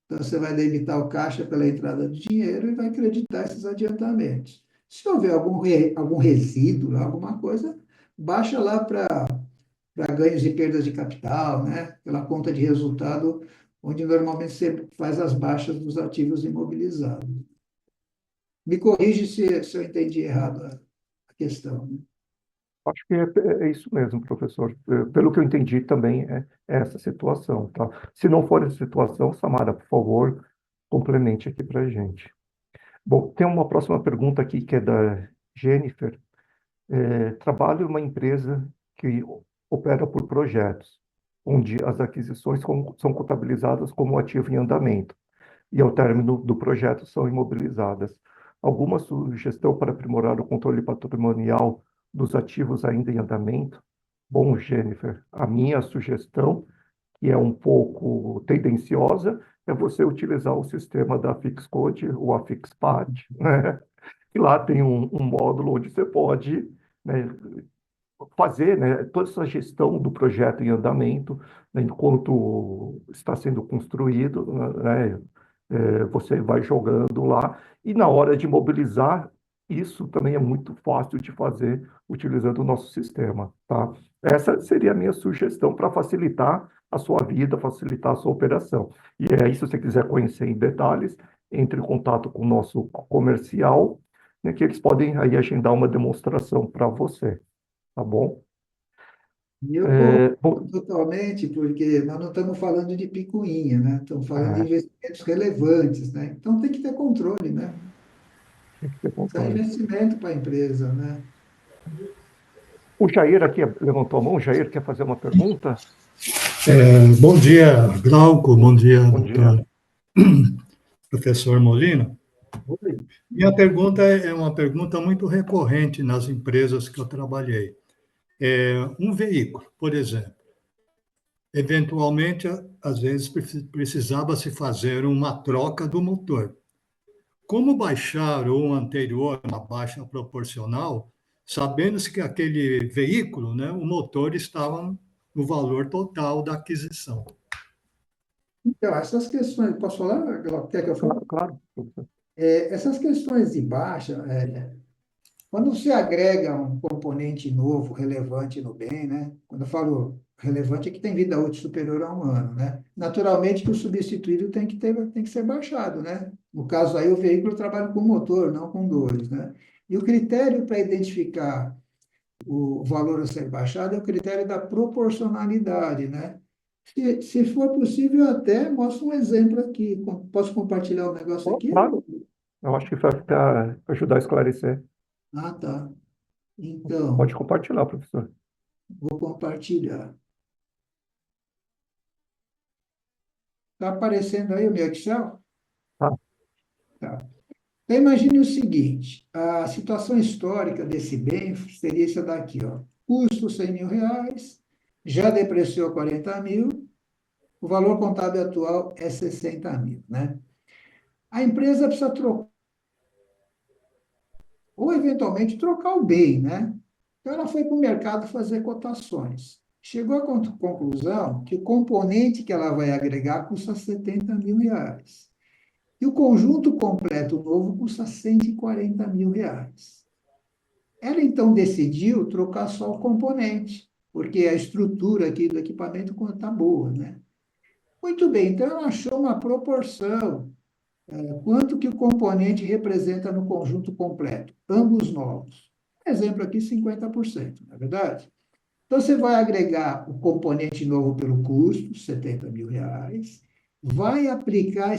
Então você vai debitar o caixa pela entrada de dinheiro e vai creditar esses adiantamentos. Se houver algum resíduo, alguma coisa, baixa lá para ganhos e perdas de capital, né? Pela conta de resultado, onde normalmente você faz as baixas dos ativos imobilizados. Me corrige se eu entendi errado a questão, né? Acho que é isso mesmo, professor. Pelo que eu entendi também é essa situação, tá? Se não for essa situação, Samara, por favor, complemente aqui para a gente. Bom, tem uma próxima pergunta aqui que é da Jennifer. Trabalho em uma empresa que opera por projetos, onde as aquisições são contabilizadas como ativo em andamento e, ao término do projeto, são imobilizadas. Alguma sugestão para aprimorar o controle patrimonial dos ativos ainda em andamento? Bom, Jennifer, a minha sugestão, que é um pouco tendenciosa, é você utilizar o sistema da Fixcode, o Afixpad, né? E lá tem um módulo onde você pode, né, fazer, né, toda essa gestão do projeto em andamento, né, enquanto está sendo construído, né, você vai jogando lá, e na hora de mobilizar, isso também é muito fácil de fazer utilizando o nosso sistema, tá? Essa seria a minha sugestão para facilitar a sua vida, facilitar a sua operação. E aí, se você quiser conhecer em detalhes, entre em contato com o nosso comercial, né, que eles podem aí agendar uma demonstração para você. Tá bom? E eu concordo Bom, totalmente, porque nós não estamos falando de picuinha, né? Estamos falando de é, investimentos relevantes, né? Então tem que ter controle, né? tem que ter Isso é controle. investimento para a empresa, né? O Jair aqui levantou a mão. O Jair quer fazer uma pergunta? Bom dia, Glauco, bom dia, Bom dia. doutor professor Molina. Oi. Minha pergunta é uma pergunta muito recorrente nas empresas que eu trabalhei. Um veículo, por exemplo, eventualmente, às vezes precisava se fazer uma troca do motor. Como baixar o anterior, uma baixa proporcional, sabendo-se que aquele veículo, né, o motor estava no valor total da aquisição? Então, essas questões, posso falar, Glauco? Quer que eu fale? Claro, claro, professor. Essas questões de baixa, quando você agrega um componente novo, relevante no bem, né? Quando eu falo relevante, é que tem vida útil superior a um ano, né? Naturalmente que o substituído tem que ser baixado, né? No caso aí, o veículo trabalha com motor, não com dois, né? E o critério para identificar o valor a ser baixado é o critério da proporcionalidade, né? Se for possível, eu até mostro um exemplo aqui. Posso compartilhar o negócio Oh, aqui? claro, eu acho que vai ajudar a esclarecer. Ah, tá. Pode Então, compartilhar, professor. vou compartilhar. Está aparecendo aí o meu Excel? Tá, Tá. Então, imagine o seguinte: a situação histórica desse bem seria essa daqui, ó. Custo R$ 100.000, já depreciou 40.000, o valor contábil atual é 60.000, né? A empresa precisa trocar, ou eventualmente trocar o bem, né? Então, ela foi para o mercado fazer cotações. chegou à conclusão que o componente que ela vai agregar custa R$ 70.000. E o conjunto completo novo custa R$ 140.000. Ela então decidiu trocar só o componente, porque a estrutura aqui do equipamento está boa, né? Muito bem, então ela achou uma proporção, quanto que o componente representa no conjunto completo, ambos novos. Exemplo aqui, 50%, não é verdade? Então, você vai agregar o componente novo pelo custo, R$ 70.000, vai aplicar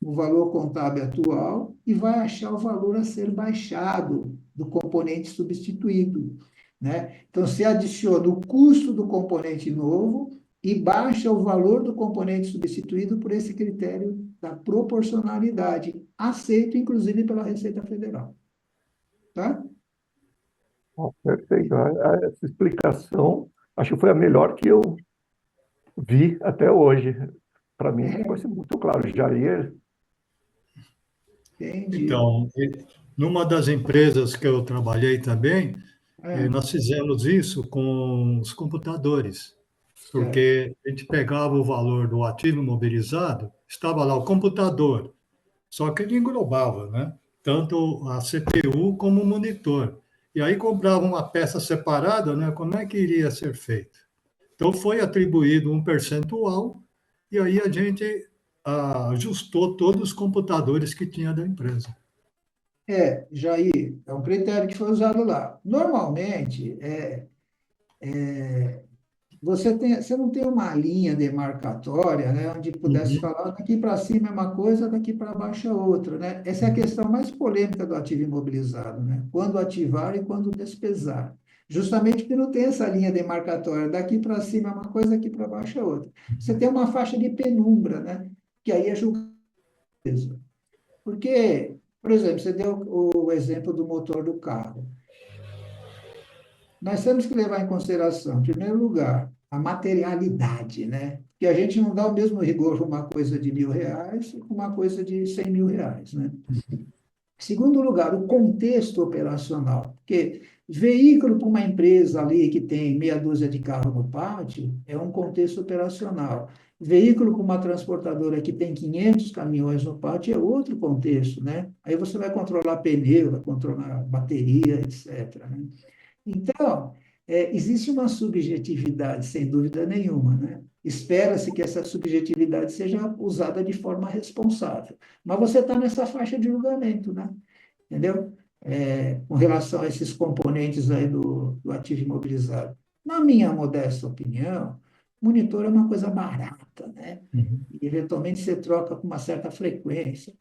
o valor contábil atual e vai achar o valor a ser baixado do componente substituído, né? Então, você adiciona o custo do componente novo e baixa o valor do componente substituído por esse critério da proporcionalidade, aceito inclusive pela Receita Federal, tá? Perfeito. Essa explicação, acho que foi a melhor que eu vi até hoje. Para mim, ficou assim, muito claro. Jair, Entendi. Então, numa das empresas que eu trabalhei também, É, nós fizemos isso com os computadores, certo. porque a gente pegava o valor do ativo imobilizado, estava lá o computador, só que ele englobava, né? Tanto a CPU como o monitor. E aí comprava uma peça separada, né? Como é que iria ser feito? Então foi atribuído um percentual e aí a gente ajustou todos os computadores que tinha da empresa. Jair, é um critério que foi usado lá. Normalmente, você não tem uma linha demarcatória, né, onde pudesse Uhum. falar daqui para cima é uma coisa, daqui para baixo é outra, né? Essa é a questão mais polêmica do ativo imobilizado, né? Quando ativar e quando despesar. Justamente porque não tem essa linha demarcatória, daqui para cima é uma coisa, daqui para baixo é outra. Você tem uma faixa de penumbra, né? Que aí é julgado. Porque, por exemplo, você deu o exemplo do motor do carro. Nós temos que levar em consideração, em primeiro lugar, a materialidade, né? Que a gente não dá o mesmo rigor para uma coisa de R$ 1.000 e para uma coisa de R$ 100.000, né? Em segundo lugar, o contexto operacional, porque veículo para uma empresa ali que tem meia dúzia de carro no pátio é um contexto operacional. Veículo para uma transportadora que tem 500 caminhões no pátio é outro contexto, né? Aí você vai controlar pneu, vai controlar bateria, etc., né? Então, existe uma subjetividade, sem dúvida nenhuma, né? Espera-se que essa subjetividade seja usada de forma responsável. Mas você está nessa faixa de julgamento, né? Entendeu? Com relação a esses componentes aí do ativo imobilizado. Na minha modesta opinião, monitor é uma coisa barata, né? Uhum. E, eventualmente, você troca com uma certa frequência.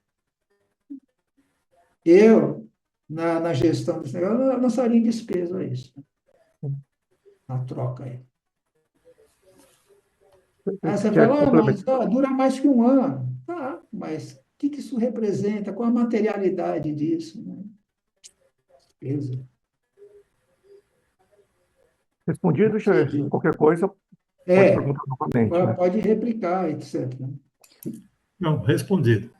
Eu, na gestão desse negócio, eu lançaria em despesa isso, na troca aí. Aí você quer fala, mas complementar? ó, dura mais que um ano. Tá, mas o que que isso representa? Qual a materialidade disso, né? Peso. Respondido, Jair? Sim. Qualquer coisa, pode É, perguntar novamente, né? pode replicar, etc. Não, respondido.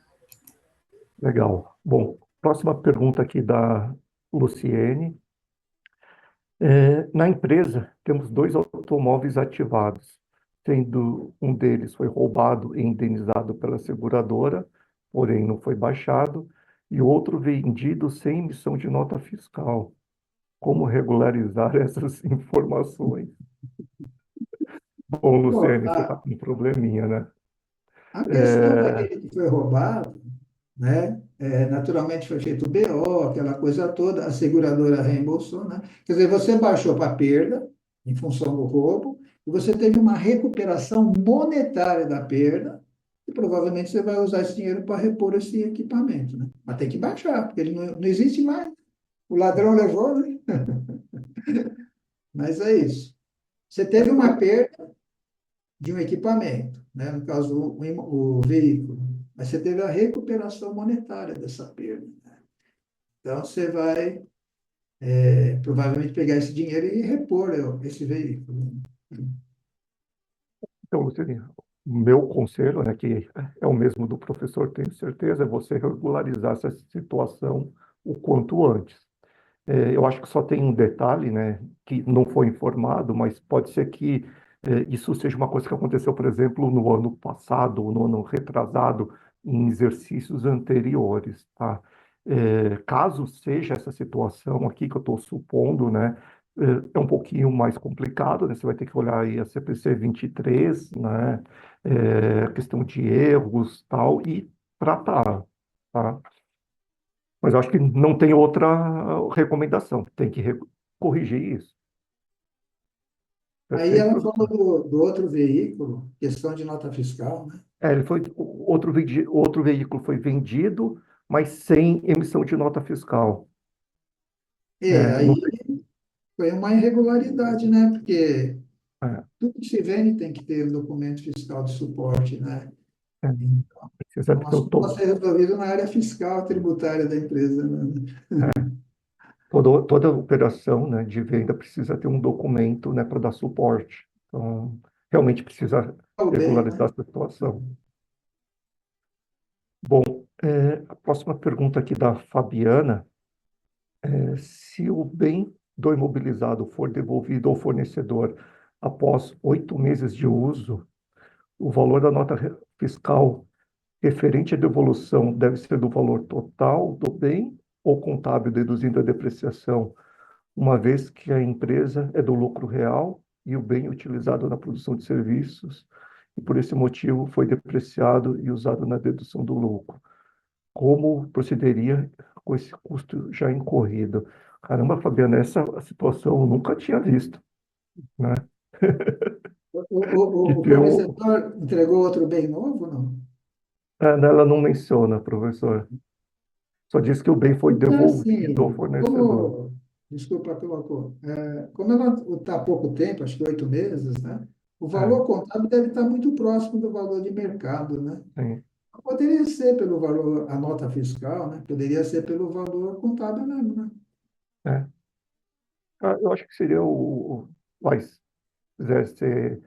Legal. Bom, próxima pergunta aqui da Luciene. Na empresa, temos dois automóveis ativados, sendo um deles foi roubado e indenizado pela seguradora, porém não foi baixado, e o outro vendido sem emissão de nota fiscal. Como regularizar essas informações? Bom, Bom, Luciane, você está com um probleminha, né? a questão É, daquele que foi roubado, né? Naturalmente foi feito o BO, aquela coisa toda, a seguradora reembolsou, né? Quer dizer, você baixou para perda, em função do roubo, e você teve uma recuperação monetária da perda, e provavelmente você vai usar esse dinheiro para repor esse equipamento, né? Mas tem que baixar, porque ele não existe mais. O ladrão levou, né? Mas é isso. Você teve uma perda de um equipamento, né? No caso, o veículo, mas você teve a recuperação monetária dessa perda, né? Então, você vai provavelmente pegar esse dinheiro e repor esse veículo. então, Luciane, o meu conselho, né, que é o mesmo do professor, tenho certeza, é você regularizar essa situação o quanto antes. Eu acho que só tem um detalhe, né, que não foi informado, mas pode ser que isso seja uma coisa que aconteceu, por exemplo, no ano passado, ou no ano retrasado, em exercícios anteriores, tá? Caso seja essa situação aqui que eu estou supondo, né, é um pouquinho mais complicado, né? Você vai ter que olhar aí a CPC 23, né, questão de erros, tal, e tratar, tá? Mas eu acho que não tem outra recomendação. Tem que corrigir isso. Aí Perfeito, ela falou professor? do outro veículo, questão de nota fiscal, né? Ele foi, outro veículo foi vendido, mas sem emissão de nota fiscal. Não Aí sei. foi uma irregularidade, né? Porque É, tudo que se vende tem que ter um documento fiscal de suporte, né? é, Então, precisa é um ter assunto a ser resolvido na área fiscal, tributária da empresa, né? toda operação, né, de venda precisa ter um documento, né, para dar suporte. Então, realmente precisa O bem, né? regularizar essa situação. Bom, a próxima pergunta aqui da Fabiana. Se o bem do imobilizado for devolvido ao fornecedor após 8 meses de uso, o valor da nota fiscal referente à devolução deve ser do valor total do bem ou contábil, deduzindo a depreciação, uma vez que a empresa é do lucro real e o bem utilizado na produção de serviços, e por esse motivo foi depreciado e usado na dedução do lucro. Como procederia com esse custo já incorrido? Caramba, Fabiana, essa situação eu nunca tinha visto, né? De O ter um... fornecedor entregou outro bem novo, não? Ela não menciona, professor. Só diz que o bem foi Porque devolvido ao assim, fornecedor. como, desculpa pela cor, como ela está há pouco tempo, acho que 8 meses, né? O É, valor contábil deve estar muito próximo do valor de mercado, né? sim, Poderia ser pelo valor, a nota fiscal, né? Poderia ser pelo valor contábil mesmo, né? é. Eu acho que seria mas, se quisesse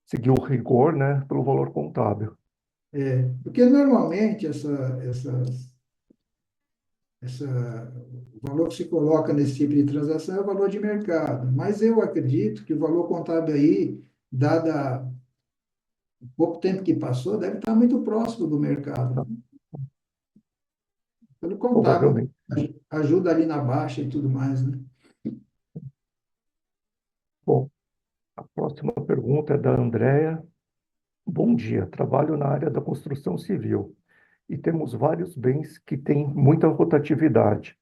seguir o rigor, né, pelo valor contábil. Porque normalmente o valor que se coloca nesse tipo de transação é o valor de mercado. Mas eu acredito que o valor contábil aí, dada o pouco tempo que passou, deve estar muito próximo do mercado. Tá? Pelo contábil, Provavelmente. ajuda ali na baixa e tudo mais, né? Bom, a próxima pergunta é da Andrea. Bom dia, trabalho na área da construção civil e temos vários bens que têm muita rotatividade.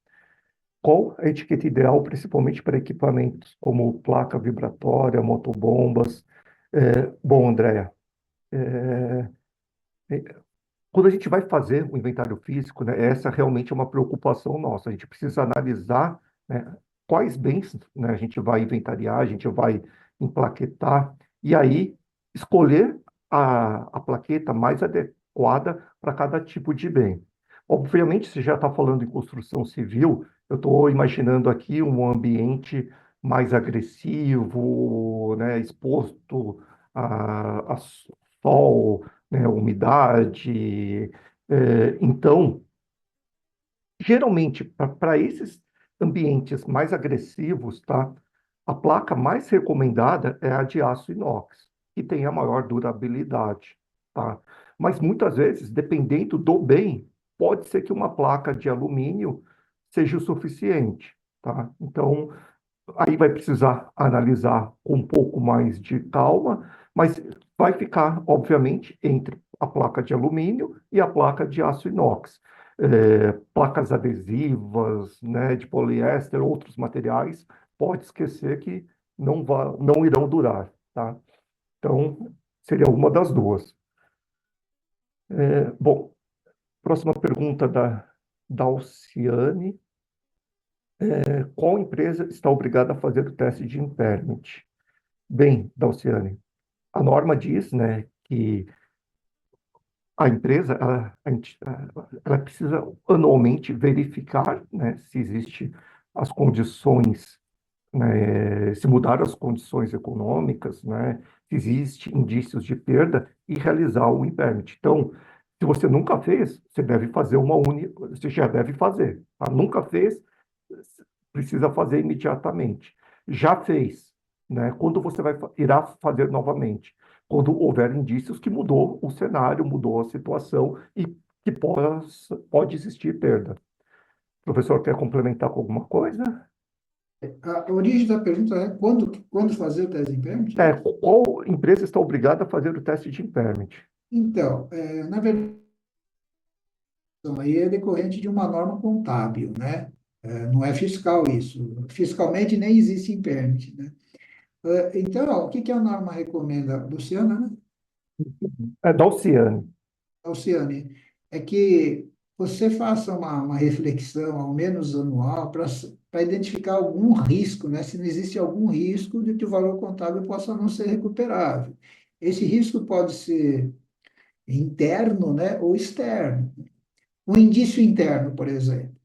Qual a etiqueta ideal, principalmente para equipamentos como placa vibratória, motobombas? Bom, Andréa, é, quando a gente vai fazer o inventário físico, né, essa realmente é uma preocupação nossa. A gente precisa analisar, né, quais bens, né, a gente vai inventariar, a gente vai emplaquetar, e aí escolher a plaqueta mais adequada para cada tipo de bem. Obviamente, se já está falando em construção civil, eu estou imaginando aqui um ambiente mais agressivo, né, exposto a sol, né, umidade. Então, geralmente, para esses ambientes mais agressivos, tá, a placa mais recomendada é a de aço inox, que tem a maior durabilidade, tá? Mas muitas vezes, dependendo do bem, pode ser que uma placa de alumínio seja o suficiente, tá? Então, aí vai precisar analisar com um pouco mais de calma, mas vai ficar, obviamente, entre a placa de alumínio e a placa de aço inox. Placas adesivas, né, de poliéster, outros materiais, pode esquecer que não irão durar, tá? Então, seria uma das duas. Bom, próxima pergunta da Alciane. Qual empresa está obrigada a fazer o teste de impairment? Bem, Dalciane, a norma diz, né, que a empresa ela precisa anualmente verificar, né, se existe as condições, né, se mudar as condições econômicas, né, se existe indícios de perda e realizar o impairment. Então, se você nunca fez, você deve fazer você já deve fazer. Tá? Nunca fez, precisa fazer imediatamente. Já fez, né? Quando você irá fazer novamente? Quando houver indícios que mudou o cenário, mudou a situação e que pode existir perda. O professor quer complementar com alguma coisa? A origem da pergunta é quando fazer o teste de impairment? É, qual empresa está obrigada a fazer o teste de impairment? Então, na verdade, aí é decorrente de uma norma contábil, né? Não é fiscal isso. Fiscalmente nem existe impairment, né? Então, o que que a norma recomenda, Luciana, né? É da Oceane. Alciane, é que você faça uma reflexão, ao menos anual, para identificar algum risco, né? Se não existe algum risco de que o valor contábil possa não ser recuperável. Esse risco pode ser interno, né, ou externo. Um indício interno, por exemplo.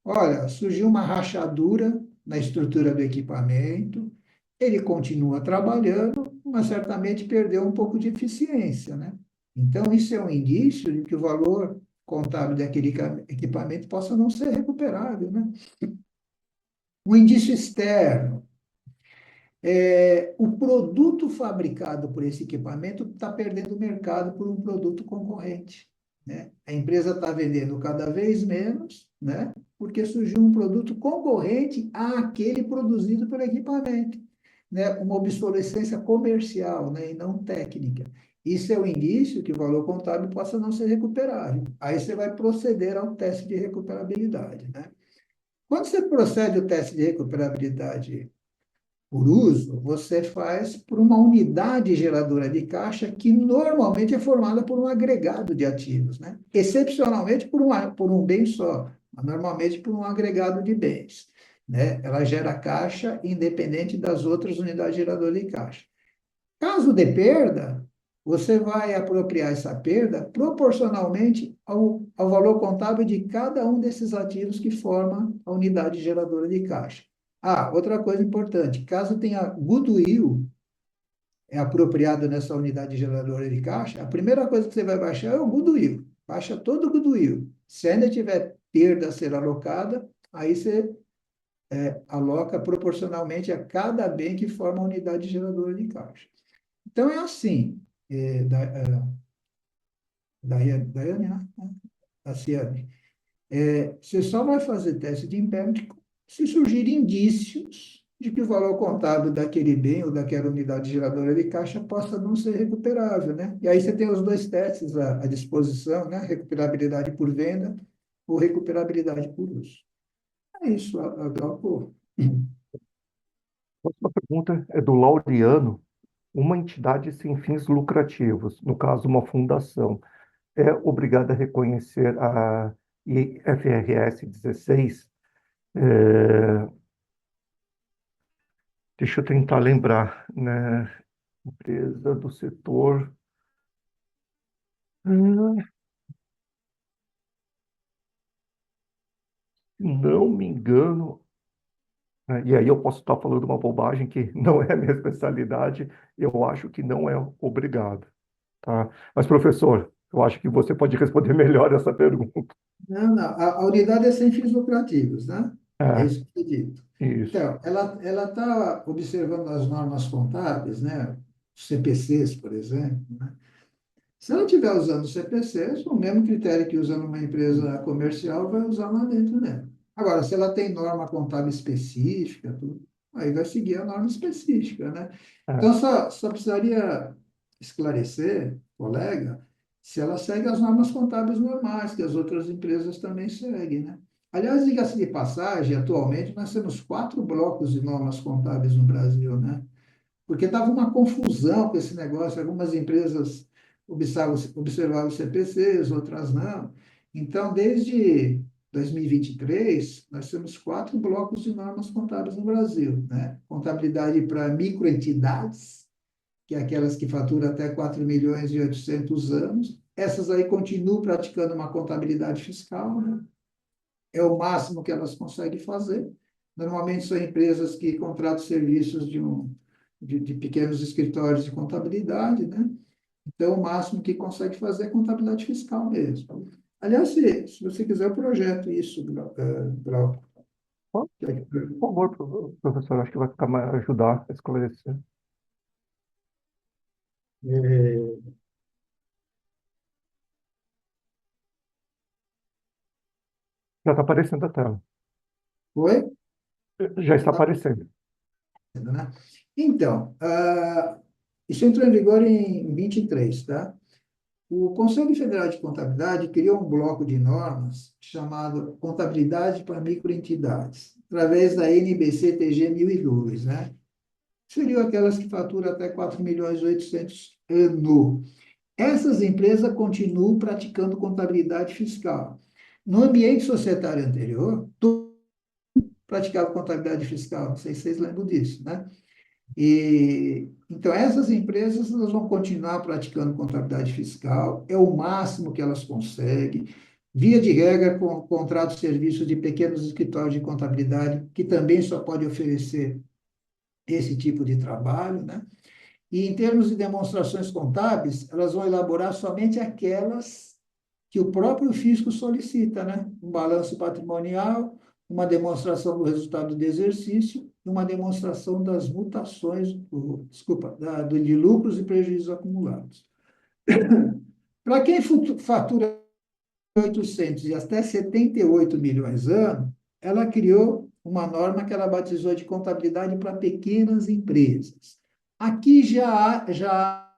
Olha, surgiu uma rachadura na estrutura do equipamento, ele continua trabalhando, mas certamente perdeu um pouco de eficiência, né? Então, isso é um indício de que o valor contábil daquele equipamento possa não ser recuperável, né? Um indício externo, o produto fabricado por esse equipamento está perdendo o mercado por um produto concorrente, né? A empresa está vendendo cada vez menos, né? Porque surgiu um produto concorrente àquele produzido pelo equipamento, né? Uma obsolescência comercial, né? E não técnica. Isso é um indício que o valor contábil possa não ser recuperável. Aí você vai proceder ao teste de recuperabilidade, né? Quando você procede ao teste de recuperabilidade por uso, você faz por uma unidade geradora de caixa que normalmente é formada por um agregado de ativos, né? Excepcionalmente por um bem só, mas normalmente por um agregado de bens, né? Ela gera caixa independente das outras unidades geradoras de caixa. Caso de perda, você vai apropriar essa perda proporcionalmente ao valor contábil de cada um desses ativos que forma a unidade geradora de caixa. Ah, outra coisa importante, caso tenha goodwill apropriado nessa unidade geradora de caixa, a primeira coisa que você vai baixar é o goodwill. Baixa todo o goodwill. Se ainda tiver perda a ser alocada, aí você aloca proporcionalmente a cada bem que forma a unidade geradora de caixa. Então, é assim, Daiane, né? A Ciane. Você só vai fazer teste de impairment se surgirem indícios de que o valor contábil daquele bem ou daquela unidade geradora de caixa possa não ser recuperável, né? E aí você tem os dois testes à disposição, né? Recuperabilidade por venda ou recuperabilidade por uso. É isso, Glauco. A próxima pergunta é do Laureano. Uma entidade sem fins lucrativos, no caso, uma fundação, é obrigada a reconhecer a IFRS 16. Deixa eu tentar lembrar, né? Empresa do setor. Se não me engano, né, e aí eu posso estar falando uma bobagem que não é a minha especialidade, eu acho que não é obrigado, tá? Mas, professor, eu acho que você pode responder melhor essa pergunta. Não, não. A unidade é sem fins lucrativos, né? É É, isso que foi dito. isso. Então, ela está observando as normas contábeis, né? Os CPCs, por exemplo, né? Se ela estiver usando CPCs, o mesmo critério que usa numa empresa comercial vai usar lá dentro, né? Agora, se ela tem norma contábil específica, tudo, aí vai seguir a norma específica, né? É. Então, só precisaria esclarecer, colega, se ela segue as normas contábeis normais, que as outras empresas também seguem, né? Aliás, diga-se de passagem, atualmente nós temos 4 blocos de normas contábeis no Brasil, né? Porque estava uma confusão com esse negócio, algumas empresas observavam os CPCs, outras não. Então, desde 2023, nós temos 4 blocos de normas contábeis no Brasil, né? Contabilidade para microentidades, que é aquelas que faturam até 4 milhões e 800 anos. Essas aí continuam praticando uma contabilidade fiscal, né? É o máximo que elas conseguem fazer. Normalmente são empresas que contratam serviços de pequenos escritórios de contabilidade, né? Então, o máximo que consegue fazer é contabilidade fiscal mesmo. Aliás, se você quiser, eu projeto isso, Glauco. por favor, professor, acho que vai ficar mais, ajudar a esclarecer. É, Já está aparecendo a tela. Oi? Já está Tá, aparecendo. né? Então, isso entrou em vigor em 23, tá? O Conselho Federal de Contabilidade criou um bloco de normas chamado Contabilidade para Microentidades, através da NBC-TG 1002, né? Seriam aquelas que faturam até 4.800.000 ano. Essas empresas continuam praticando contabilidade fiscal. No ambiente societário anterior, todo praticava contabilidade fiscal, não sei se vocês lembram disso, né? E, então, essas empresas elas vão continuar praticando contabilidade fiscal, é o máximo que elas conseguem. Via de regra, com contrato de serviço de pequenos escritórios de contabilidade, que também só pode oferecer esse tipo de trabalho, né? E em termos de demonstrações contábeis, elas vão elaborar somente aquelas que o próprio fisco solicita, né? Um balanço patrimonial, uma demonstração do resultado do exercício, uma demonstração das mutações, desculpa, de lucros e prejuízos acumulados. Para quem fatura 800 e até 78 milhões ano, ela criou uma norma que ela batizou de contabilidade para pequenas empresas. Aqui já há,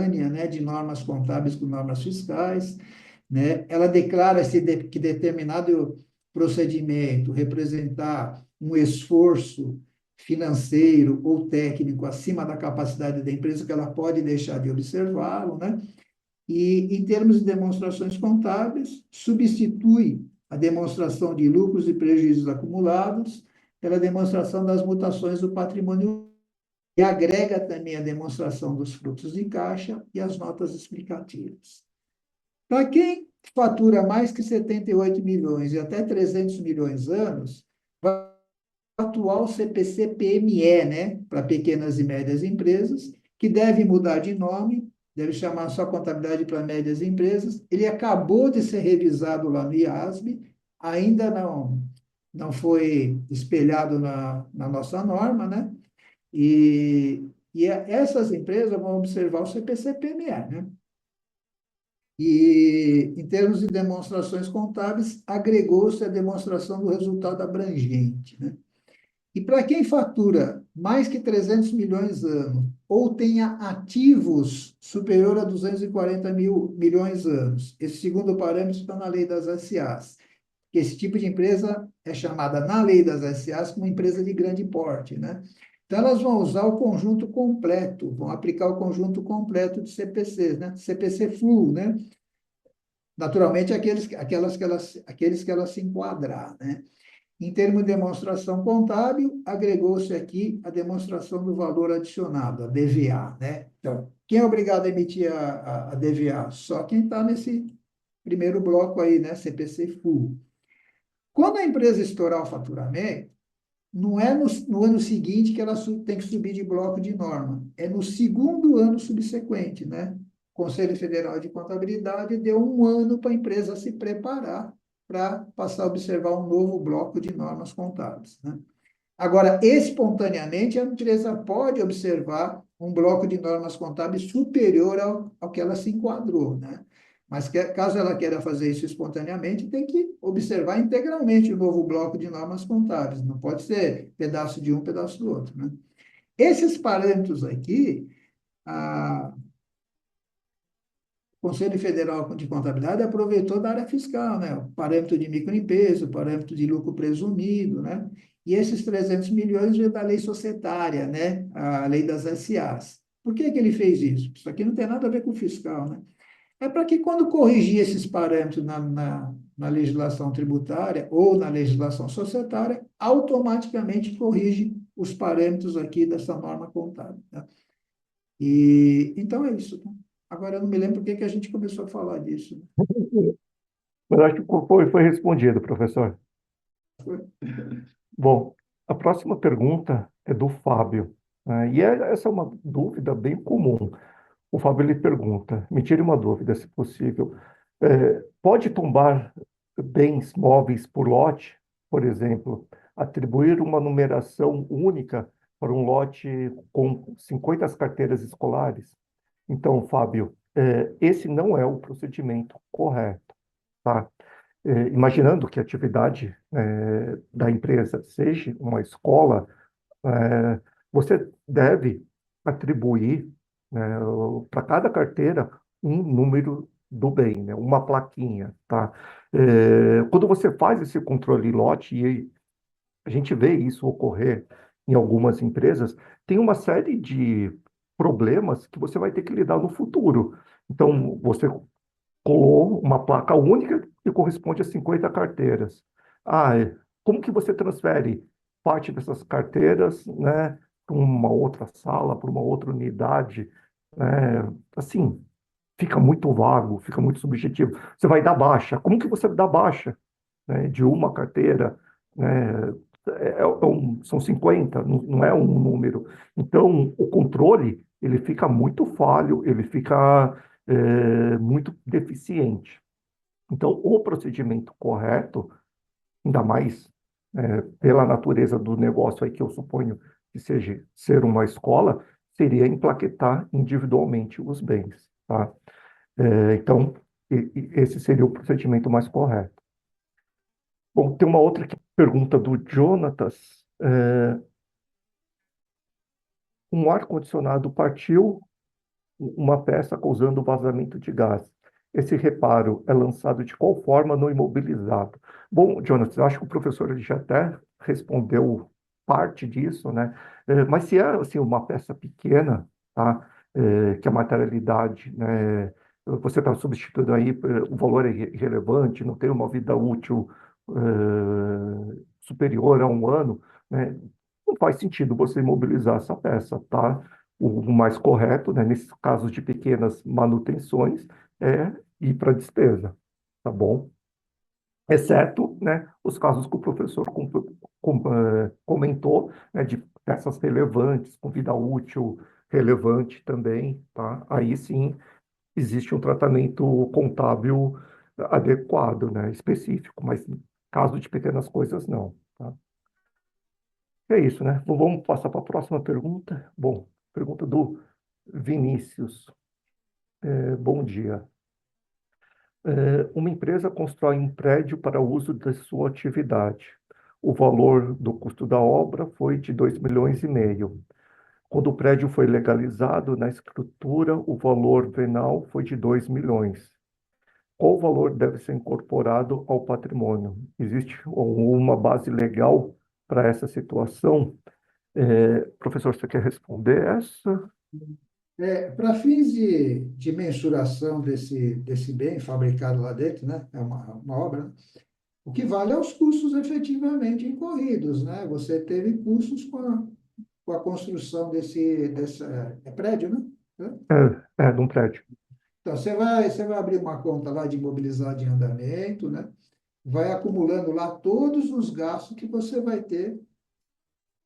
né, de normas contábeis com normas fiscais, né? Ela declara que determinado procedimento representar um esforço financeiro ou técnico acima da capacidade da empresa, que ela pode deixar de observá-lo, né? E, em termos de demonstrações contábeis, substitui a demonstração de lucros e prejuízos acumulados pela demonstração das mutações do patrimônio e agrega também a demonstração dos fluxos de caixa e as notas explicativas. Para quem fatura mais que 78 milhões e até 300 milhões anos, vai atuar o CPC-PME, né, para pequenas e médias empresas, que deve mudar de nome, deve chamar só contabilidade para médias empresas. Ele acabou de ser revisado lá no IASB, ainda não foi espelhado na nossa norma, né? E essas empresas vão observar o CPC-PME, né? E, em termos de demonstrações contábeis, agregou-se a demonstração do resultado abrangente, né? E para quem fatura mais que 300 milhões ano ou tenha ativos superior a 240 milhões anos, esse segundo parâmetro está na lei das SAs. Esse tipo de empresa é chamada, na lei das SAs, como empresa de grande porte, né? Então, elas vão usar o conjunto completo, vão aplicar o conjunto completo de CPCs, né? CPC full, né? Naturalmente, aqueles que elas se enquadrar, né? Em termos de demonstração contábil, agregou-se aqui a demonstração do valor adicionado, a DVA, né? Então, quem é obrigado a emitir a DVA? Só quem está nesse primeiro bloco aí, né? CPC full. Quando a empresa estourar o faturamento, não é no ano seguinte que ela tem que subir de bloco de norma, é no segundo ano subsequente, né? O Conselho Federal de Contabilidade deu um ano para a empresa se preparar para passar a observar um novo bloco de normas contábeis, né? Agora, espontaneamente, a empresa pode observar um bloco de normas contábeis superior ao que ela se enquadrou, né? Mas caso ela queira fazer isso espontaneamente, tem que observar integralmente o novo bloco de normas contábeis. Não pode ser pedaço de um, pedaço do outro, né? Esses parâmetros aqui, o Conselho Federal de Contabilidade aproveitou da área fiscal, né? O parâmetro de microempresa, o parâmetro de lucro presumido, né? E esses 300 milhões veio da lei societária, né? A lei das SAs. Por que que ele fez isso? Isso aqui não tem nada a ver com fiscal, né? É para que, quando corrigir esses parâmetros na legislação tributária ou na legislação societária, automaticamente corrige os parâmetros aqui dessa norma contábil, né? E então é isso, tá? Agora eu não me lembro por que que a gente começou a falar disso, né? Mas acho que foi respondido, professor. Foi? Bom, a próxima pergunta é do Fábio, né? Essa é uma dúvida bem comum. O Fábio ele pergunta: me tire uma dúvida, se possível. Pode tombar bens móveis por lote? por exemplo, atribuir uma numeração única para um lote com 50 carteiras escolares. Então, Fábio, esse não é o procedimento correto, tá? Imaginando que a atividade da empresa seja uma escola, é, você deve atribuir, né, para cada carteira um número do bem, né, uma plaquinha, tá? Quando você faz esse controle lote, e a gente vê isso ocorrer em algumas empresas, tem uma série de problemas que você vai ter que lidar no futuro. Então, você colou uma placa única que corresponde a 50 carteiras. Como que você transfere parte dessas carteiras, né, para uma outra sala, para uma outra unidade, né? Assim, fica muito vago, fica muito subjetivo. Você vai dar baixa. Como que você dá baixa, né, de uma carteira, né? São 50, não é um número. Então, o controle, ele fica muito falho, ele fica muito deficiente. Então, o procedimento correto, ainda mais pela natureza do negócio aí que eu suponho que seja ser uma escola, seria emplaquetar individualmente os bens, tá? Então, esse seria o procedimento mais correto. Bom, tem uma outra pergunta do Jonatas. Um ar-condicionado partiu uma peça causando vazamento de gás. Esse reparo é lançado de qual forma no imobilizado? Bom, Jonas, eu acho que o professor ele já até respondeu parte disso, né? Mas se é assim, uma peça pequena, tá? Que a materialidade, né? Você está substituindo aí, o valor é irrelevante, não tem uma vida útil superior a um ano, né? Não faz sentido você imobilizar essa peça, tá? O mais correto, né, nesses casos de pequenas manutenções, é ir para a despesa, tá bom? Exceto, né, os casos que o professor comentou, né, de peças relevantes, com vida útil relevante também, tá? Aí sim existe um tratamento contábil adequado, né, específico, mas no caso de pequenas coisas, não, tá? É isso, né? Vamos passar para a próxima pergunta. Bom, pergunta do Vinícius. Bom dia. Uma empresa constrói um prédio para uso da sua atividade. O valor do custo da obra foi de 2,5 milhões. Quando o prédio foi legalizado na escritura, o valor venal foi de 2 milhões. Qual valor deve ser incorporado ao patrimônio? Existe uma base legal para essa situação? Professor, você quer responder essa? Para fins de mensuração desse bem fabricado lá dentro, né? É uma obra, né? O que vale é os custos efetivamente incorridos, né? Você teve custos com a construção desse prédio, né? De um prédio. Então, você vai abrir uma conta lá de imobilizado em andamento, né? Vai acumulando lá todos os gastos que você vai ter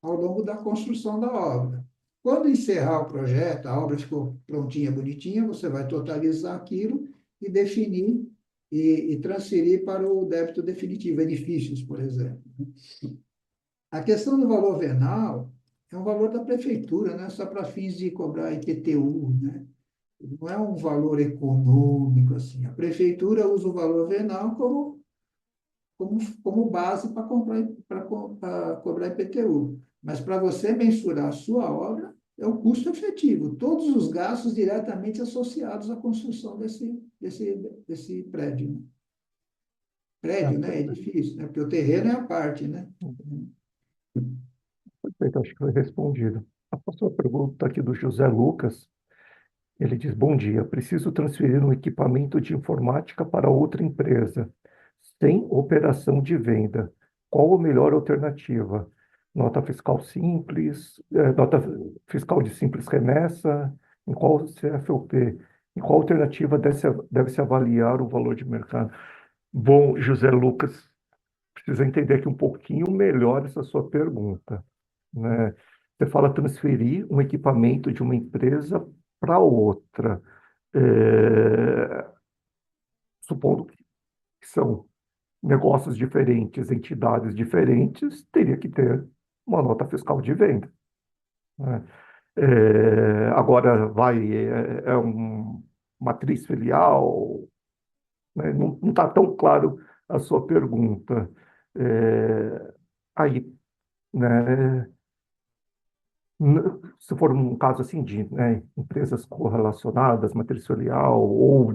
ao longo da construção da obra. Quando encerrar o projeto, a obra ficou prontinha, bonitinha, você vai totalizar aquilo e definir e transferir para o débito definitivo, edifícios, por exemplo. A questão do valor venal é um valor da prefeitura, né? Só para fins de cobrar IPTU, né? Não é um valor econômico assim. A prefeitura usa o valor venal como base para cobrar IPTU. Mas para você mensurar a sua obra, é o custo efetivo, todos os gastos diretamente associados à construção desse prédio. Né? Prédio, né? Edifício, né? Porque o terreno é a parte, né? Perfeito, acho que foi respondido. A próxima pergunta aqui do José Lucas. Ele diz: Bom dia, preciso transferir um equipamento de informática para outra empresa, sem operação de venda. Qual a melhor alternativa? Nota fiscal simples, nota fiscal de simples remessa, em qual CFOP? Em qual alternativa deve-se avaliar o valor de mercado? Bom, José Lucas, precisa entender aqui um pouquinho melhor essa sua pergunta, né? Você fala transferir um equipamento de uma empresa para outra. É, supondo que são negócios diferentes, entidades diferentes, teria que ter uma nota fiscal de venda, né? Agora, matriz filial, né? Não está tão claro a sua pergunta. É, aí, né, se for um caso assim de, né, empresas correlacionadas, matriz filial, ou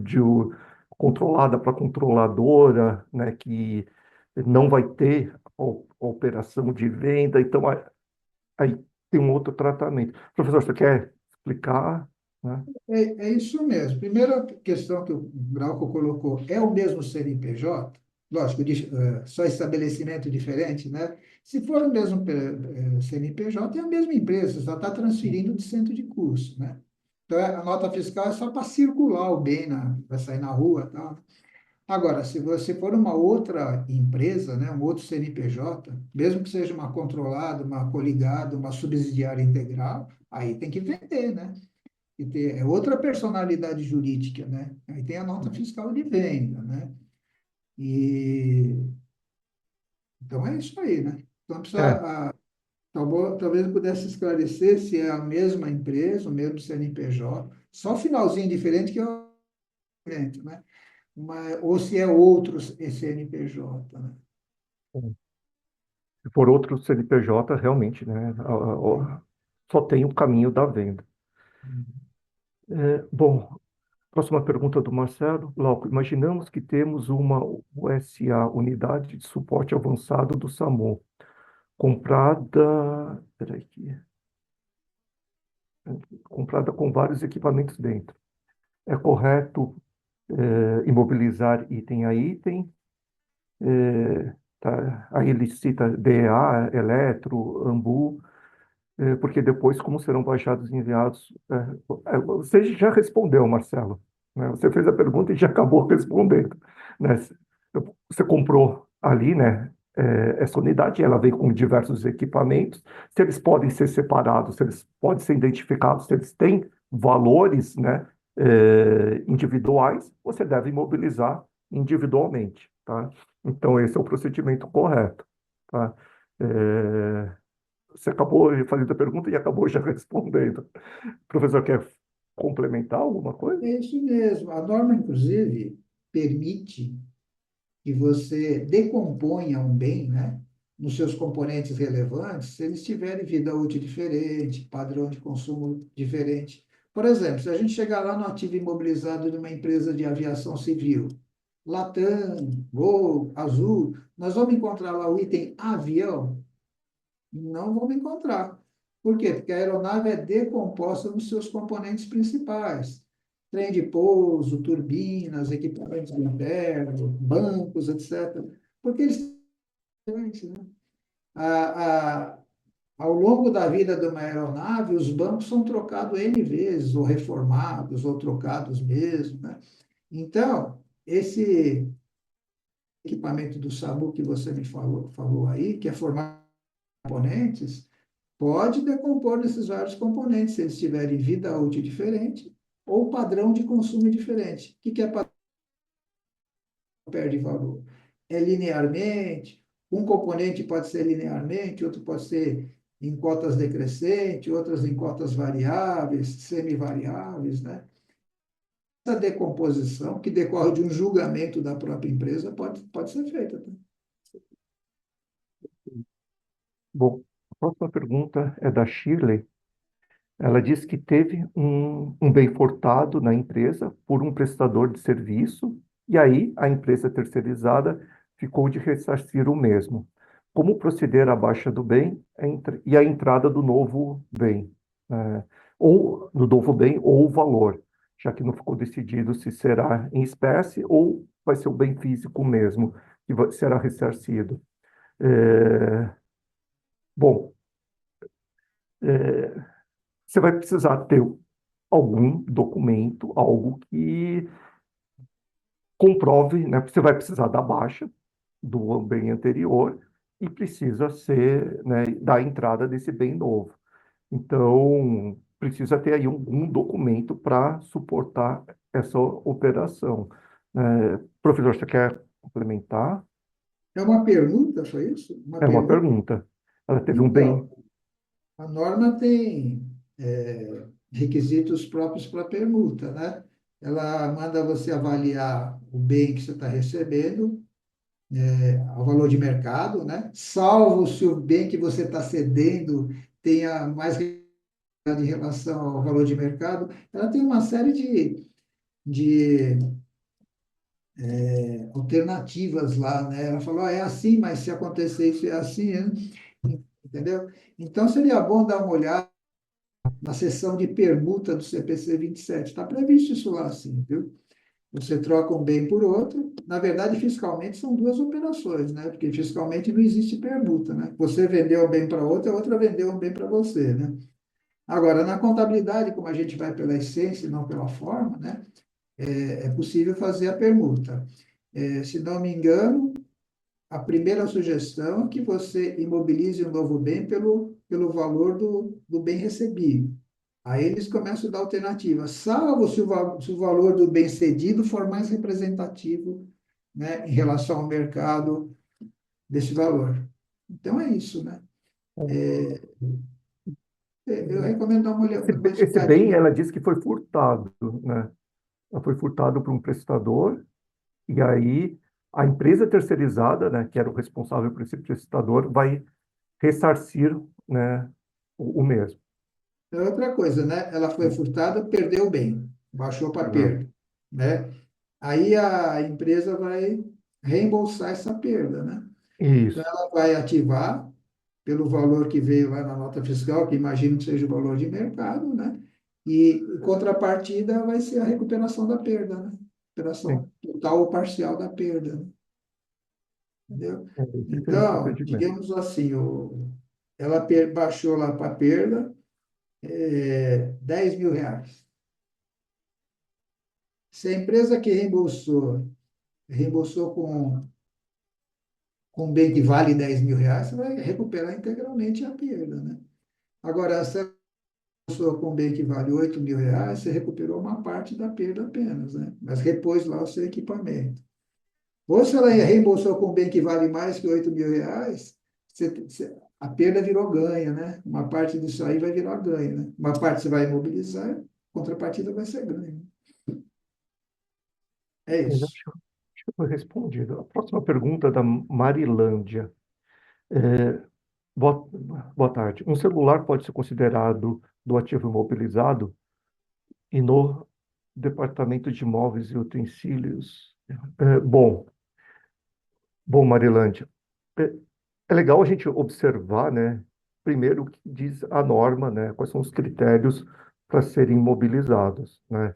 controlada para controladora, né, que não vai ter a operação de venda, então aí tem um outro tratamento. Professor, você quer explicar, né? É isso mesmo. Primeira questão que o Glauco colocou, é o mesmo CNPJ? Lógico, só estabelecimento diferente, né? Se for o mesmo CNPJ, é a mesma empresa, só está transferindo de centro de curso, né? Então, a nota fiscal é só para circular o bem, vai sair na rua e tal. Agora, se você for uma outra empresa, né, um outro CNPJ, mesmo que seja uma controlada, uma coligada, uma subsidiária integral, aí tem que vender, né? E é outra personalidade jurídica, né? Aí tem a nota fiscal de venda, né? E então é isso aí, né? Então É, talvez eu pudesse esclarecer se é a mesma empresa, o mesmo CNPJ, só finalzinho diferente que é o cliente, né? Ou se é outro CNPJ, né? se for outro CNPJ, realmente, né, só tem o caminho da venda. Bom, próxima pergunta do Marcelo. Glauco, imaginamos que temos uma USA, Unidade de Suporte Avançado do SAMU, comprada, peraí, comprada com vários equipamentos dentro. É correto imobilizar item a item? Tá? Aí ele cita DEA, Eletro, Ambu, porque depois, como serão baixados e enviados? Você já respondeu, Marcelo, né? Você fez a pergunta e já acabou respondendo, né? Você comprou ali, né, essa unidade, ela vem com diversos equipamentos, se eles podem ser separados, se eles podem ser identificados, se eles têm valores, né, individuais, você deve imobilizar individualmente, tá? Então, esse é o procedimento correto, tá? É, Você acabou fazendo a pergunta e acabou já respondendo. O professor quer complementar alguma coisa? É isso mesmo. A norma, inclusive, permite que você decomponha um bem, né, nos seus componentes relevantes, se eles tiverem vida útil diferente, padrão de consumo diferente. Por exemplo, se a gente chegar lá no ativo imobilizado de uma empresa de aviação civil, Latam, Gol, Azul, nós vamos encontrar lá o item avião? Não vamos encontrar. Por quê? Porque a aeronave é decomposta nos seus componentes principais. Trem de pouso, turbinas, equipamentos internos, bancos, etc. Porque eles são diferentes, né? A, a, Ao longo da vida de uma aeronave, os bancos são trocados N vezes, ou reformados, ou trocados mesmo, né? Então, esse equipamento do SAMU que você me falou aí, que é formado por componentes, pode decompor nesses vários componentes, se eles tiverem vida útil diferente ou padrão de consumo diferente. O que é padrão perde valor? É linearmente, um componente pode ser linearmente, outro pode ser em cotas decrescentes, outras em cotas variáveis, semivariáveis, né? Essa decomposição, que decorre de um julgamento da própria empresa, pode ser feita. Tá? Bom, a próxima pergunta é da Shirley. Ela diz que teve um bem furtado na empresa por um prestador de serviço, e aí a empresa terceirizada ficou de ressarcir o mesmo. Como proceder à baixa do bem e a entrada do novo bem, né? Ou do novo bem ou o valor, já que não ficou decidido se será em espécie ou vai ser o bem físico mesmo que será ressarcido. É, Bom, é, você vai precisar ter algum documento, algo que comprove, né? Você vai precisar da baixa do bem anterior e precisa ser, né, da entrada desse bem novo. Então, precisa ter aí um documento para suportar essa operação. Professor, você quer complementar? É uma pergunta, foi isso? Uma É uma pergunta? pergunta. Ela teve um bem. Então, a norma tem requisitos próprios para permuta, né? Ela manda você avaliar o bem que você está recebendo, ao valor de mercado, né? Salvo se o bem que você está cedendo tenha mais em relação ao valor de mercado. Ela tem uma série de alternativas lá, né? Ela falou, é assim, mas se acontecer isso é assim, né? Entendeu? Então, seria bom dar uma olhada na seção de permuta do CPC 27. Está previsto isso lá, sim, viu? Você troca um bem por outro. Na verdade, fiscalmente são duas operações, né? Porque fiscalmente não existe permuta, né? Você vendeu um bem para outra, a outra vendeu um bem para você, né? Agora, na contabilidade, como a gente vai pela essência e não pela forma, né? É possível fazer a permuta. Se não me engano, a primeira sugestão é que você imobilize um novo bem pelo valor do bem recebido. Aí eles começam a dar alternativa, salvo se o valor do bem cedido for mais representativo, né, em relação ao mercado desse valor. Então é isso, né? Eu recomendo dar uma Esse bem, estudadinha. ela disse que foi furtado, né? Ela foi furtado por um prestador, e aí a empresa terceirizada, né, que era o responsável por esse prestador, vai ressarcir, né, o mesmo. É outra coisa, né? Ela foi furtada, perdeu o bem, baixou para Entendeu? perda, né? Aí a empresa vai reembolsar essa perda, né? Então Isso. ela vai ativar pelo valor que veio lá na nota fiscal, que imagino que seja o valor de mercado, né? E em contrapartida vai ser a recuperação da perda, né? Sim. Recuperação total ou parcial da perda, né? Entendeu? Esse seria o Então, procedimento. digamos assim, ela baixou lá para perda 10 mil reais. Se a empresa que reembolsou com um bem que vale 10 mil reais, você vai recuperar integralmente a perda, né? Agora, se ela reembolsou com um bem que vale 8 mil reais, você recuperou uma parte da perda apenas, né? Mas repôs lá o seu equipamento. Ou se ela reembolsou com um bem que vale mais que 8 mil reais, a perda virou ganho, né? Uma parte disso aí vai virar ganho, né? Uma parte você vai imobilizar, a contrapartida vai ser ganho. É Mas isso. acho que foi respondido. A próxima pergunta é da Marilândia. É, boa, boa tarde. Um celular pode ser considerado do ativo imobilizado e no departamento de móveis e utensílios? Bom, Marilândia, é, é legal a gente observar, né, primeiro o que diz a norma, né, quais são os critérios para serem imobilizados, né.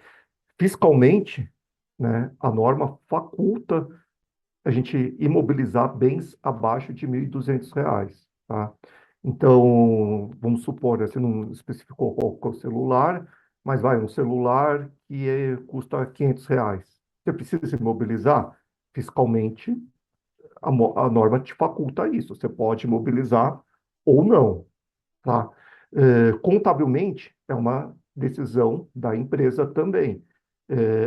Fiscalmente, né, a norma faculta a gente imobilizar bens abaixo de R$ 1.200, tá? Então, vamos supor, né, você não especificou qual que é o celular, mas vai, um celular que custa R$ 500. Você precisa imobilizar? Fiscalmente, a norma te faculta isso. Você pode imobilizar ou não, tá? Contabilmente, é uma decisão da empresa também.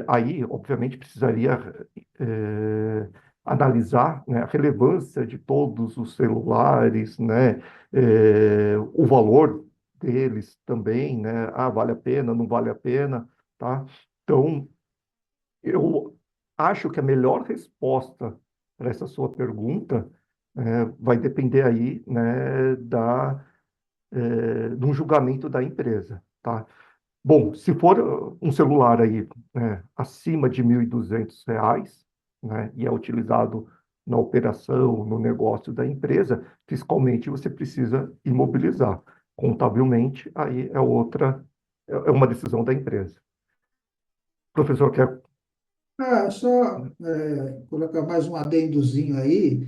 Aí, obviamente, precisaria é, analisar, né, a relevância de todos os celulares, né, o valor deles também, né? Ah, vale a pena, não vale a pena, tá? Então, eu acho que a melhor resposta para essa sua pergunta vai depender aí, né, de um julgamento da empresa, tá? Bom, se for um celular aí, acima de R$ 1.200, né, e é utilizado na operação, no negócio da empresa, fiscalmente você precisa imobilizar. Contabilmente, aí é uma decisão da empresa. Professor, quer? Só colocar mais um adendozinho aí.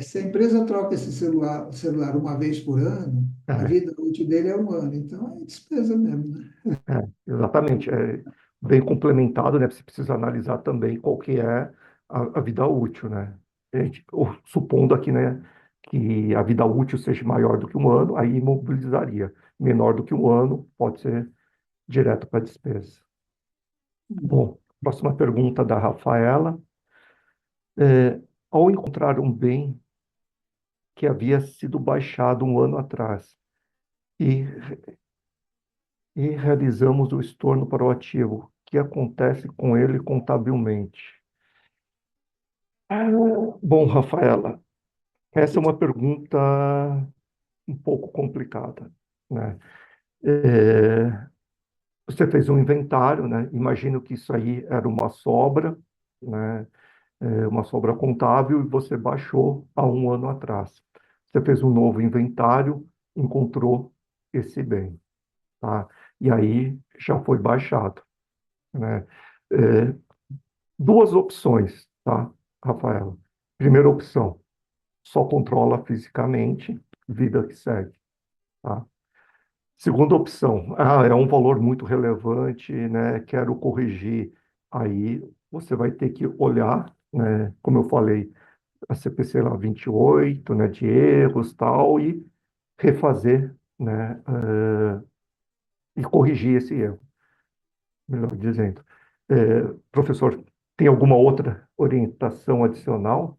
Se a empresa troca esse celular uma vez por ano, a É, vida útil dele é um ano. Então, é despesa mesmo, né? exatamente. Bem complementado, né? Você precisa analisar também qual que é a vida útil, né? Supondo aqui, né, que a vida útil seja maior do que um ano, aí imobilizaria. Menor do que um ano, pode ser direto para despesa. Bom, próxima pergunta da Rafaela. ao encontrar um bem que havia sido baixado um ano atrás e, e realizamos o estorno para o ativo, o que acontece com ele contabilmente? Ah, bom, Rafaela, essa é uma pergunta um pouco complicada, né? É, você fez um inventário, né? Imagino que isso aí era uma sobra, né? Uma sobra contábil e você baixou há um ano atrás. Você fez um novo inventário, encontrou esse bem, tá? E aí já foi baixado, né? É, duas opções, tá, Rafaela? Primeira opção, só controla fisicamente, vida que segue, tá? Segunda opção, é um valor muito relevante, né? Quero corrigir. Aí você vai ter que olhar, né? Como eu falei, a CPC lá 28, né? De erros tal, e refazer, né? E corrigir esse erro, melhor dizendo. Professor, tem alguma outra orientação adicional?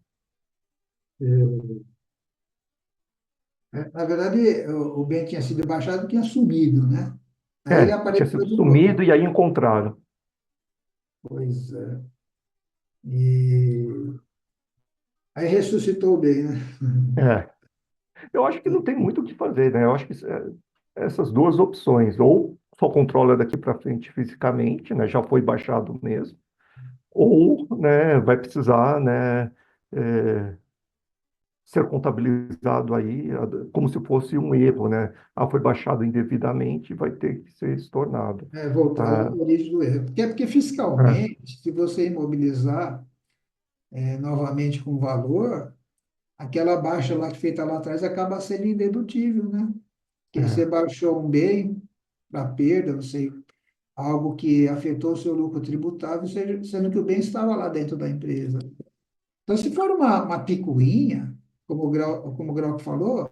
Na verdade, o bem tinha sido baixado, tinha sumido, né? Aí ele Tinha apareceu sido de novo. sumido e aí encontraram. Pois é. E aí ressuscitou o bem, né? É, eu acho que não tem muito o que fazer, né? Eu acho que essas duas opções, ou só controla daqui para frente fisicamente, né? Já foi baixado mesmo, ou, né, vai precisar, né, é, ser contabilizado aí como se fosse um erro, né? Ah, foi baixado indevidamente, vai ter que ser estornado. Voltar à Ah, origem do erro. Porque ah, fiscalmente, se você imobilizar novamente com valor, aquela baixa lá que feita lá atrás acaba sendo indedutível, né? Porque você é, baixou um bem para perda, não sei, algo que afetou o seu lucro tributável, sendo que o bem estava lá dentro da empresa. Então, se for uma picuinha, como o Grau falou,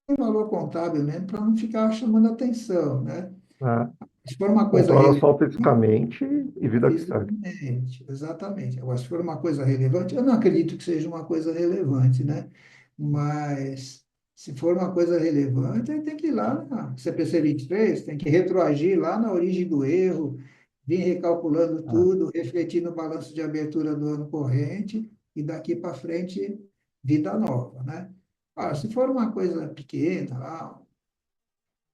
tem valor contábil mesmo para não ficar chamando atenção, né? ah, Se for uma coisa controla relevante, só fisicamente e vida que segue. exatamente, exatamente. Agora, se for uma coisa relevante, eu não acredito que seja uma coisa relevante, né? Mas se for uma coisa relevante, aí tem que ir lá na CPC 23, tem que retroagir lá na origem do erro, vir recalculando Ah, tudo, refletir no balanço de abertura do ano corrente e daqui para frente, vida nova, né? Ah, se for uma coisa pequena, lá,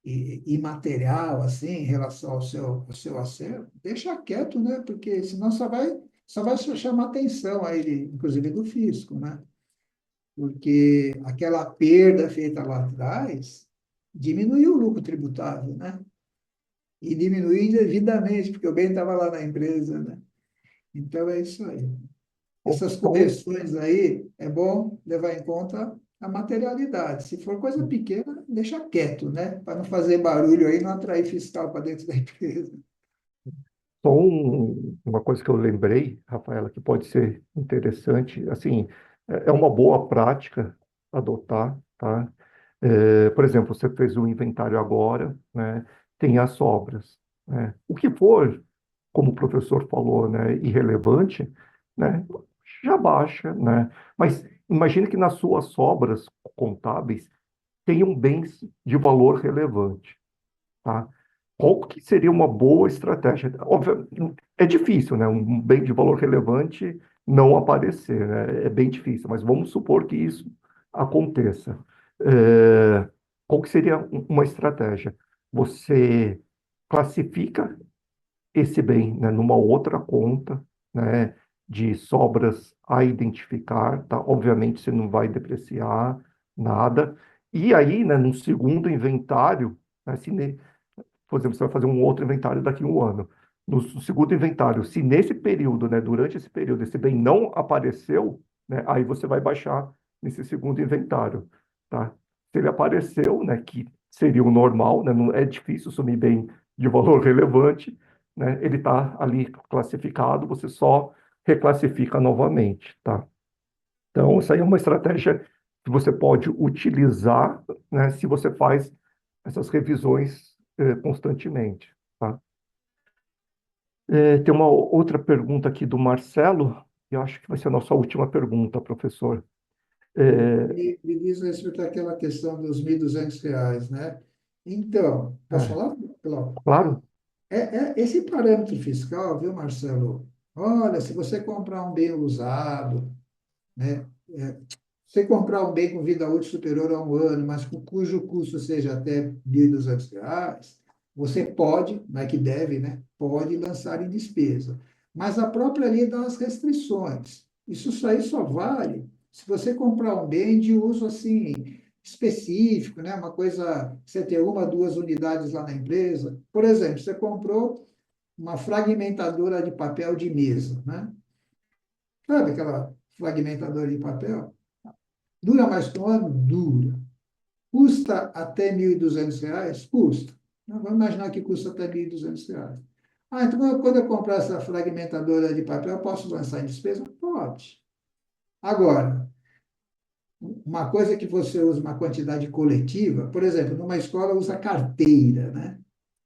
imaterial, assim, em relação ao seu acervo, deixa quieto, né? Porque senão só vai chamar atenção aí, inclusive do fisco, né? Porque aquela perda feita lá atrás diminuiu o lucro tributável, né? E diminuiu indevidamente, porque o bem estava lá na empresa, né? Então é isso aí. Essas Então, correções aí, é bom levar em conta a materialidade. Se for coisa pequena, deixa quieto, né? Para não fazer barulho aí, não atrair fiscal para dentro da empresa. só uma coisa que eu lembrei, Rafaela, que pode ser interessante, assim, é uma boa prática adotar, tá? Por exemplo, você fez um inventário agora, né? Tem as sobras, né? O que for, como o professor falou, né, irrelevante, né? Já baixa, né? Mas imagine que nas suas sobras contábeis tenham bens de valor relevante, tá? Qual que seria uma boa estratégia? Óbvio, é difícil, né? Um bem de valor relevante não aparecer, né? É bem difícil, mas vamos supor que isso aconteça. Qual que seria uma estratégia? Você classifica esse bem, né, numa outra conta, né, de sobras a identificar, tá? Obviamente você não vai depreciar nada. E aí, né, no segundo inventário, né, se, por exemplo, você vai fazer um outro inventário daqui a um ano. No segundo inventário, se nesse período, né, durante esse período, esse bem não apareceu, né, aí você vai baixar nesse segundo inventário, tá? Se ele apareceu, né, que seria o normal, né, não é difícil sumir bem de valor relevante, né, ele está ali classificado, você só reclassifica novamente, tá? Então, isso aí é uma estratégia que você pode utilizar, né, se você faz essas revisões constantemente, tá? Tem uma outra pergunta aqui do Marcelo. E acho que vai ser a nossa última pergunta, professor. Me diz respeito àquela questão dos R$ 1.200, né? Então, posso falar, Cláudio? Claro, Esse parâmetro fiscal, viu, Marcelo? Olha, se você comprar um bem usado, né? Você comprar um bem com vida útil superior a 1 ano, mas cujo custo seja até R$ 1.200, você pode, não é que deve, né? Pode lançar em despesa. Mas a própria lei dá as restrições. Isso aí só vale se você comprar um bem de uso assim específico, né? Uma coisa, você ter 1, 2 unidades lá na empresa. Por exemplo, você comprou uma fragmentadora de papel de mesa, né? Sabe aquela fragmentadora de papel? Dura mais que 1 ano? Dura. Custa até R$ 1.200? Custa. Vamos imaginar que custa até R$ 1.200. Então quando eu comprar essa fragmentadora de papel, eu posso lançar em despesa? Pode. Agora, uma coisa que você usa uma quantidade coletiva, por exemplo, numa escola usa carteira, né?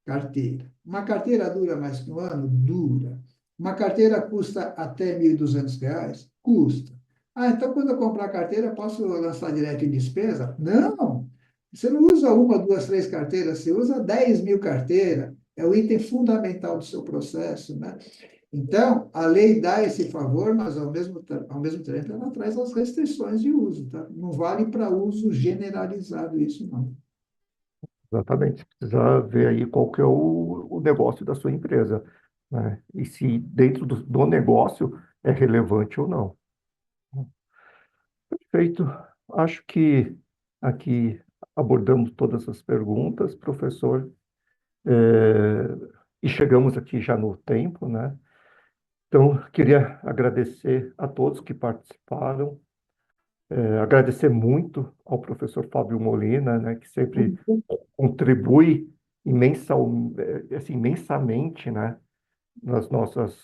Carteira. Uma carteira dura mais que 1 ano? Dura. Uma carteira custa até R$ 1.200? Custa. Então quando eu comprar a carteira, posso lançar direto em despesa? Não! Você não usa 1, 2, 3 carteiras, você usa 10.000 carteiras. É o item fundamental do seu processo, né? Então, a lei dá esse favor, mas ao mesmo tempo ela traz as restrições de uso, tá? Não vale para uso generalizado isso, não. exatamente. Você precisa ver aí qual que é o negócio da sua empresa, né? E se dentro do negócio é relevante ou não. Perfeito. Acho que aqui abordamos todas as perguntas, professor. E chegamos aqui já no tempo, né? Então, queria agradecer a todos que participaram, agradecer muito ao professor Fábio Molina, né, que sempre contribui assim, imensamente, né, nas nossas,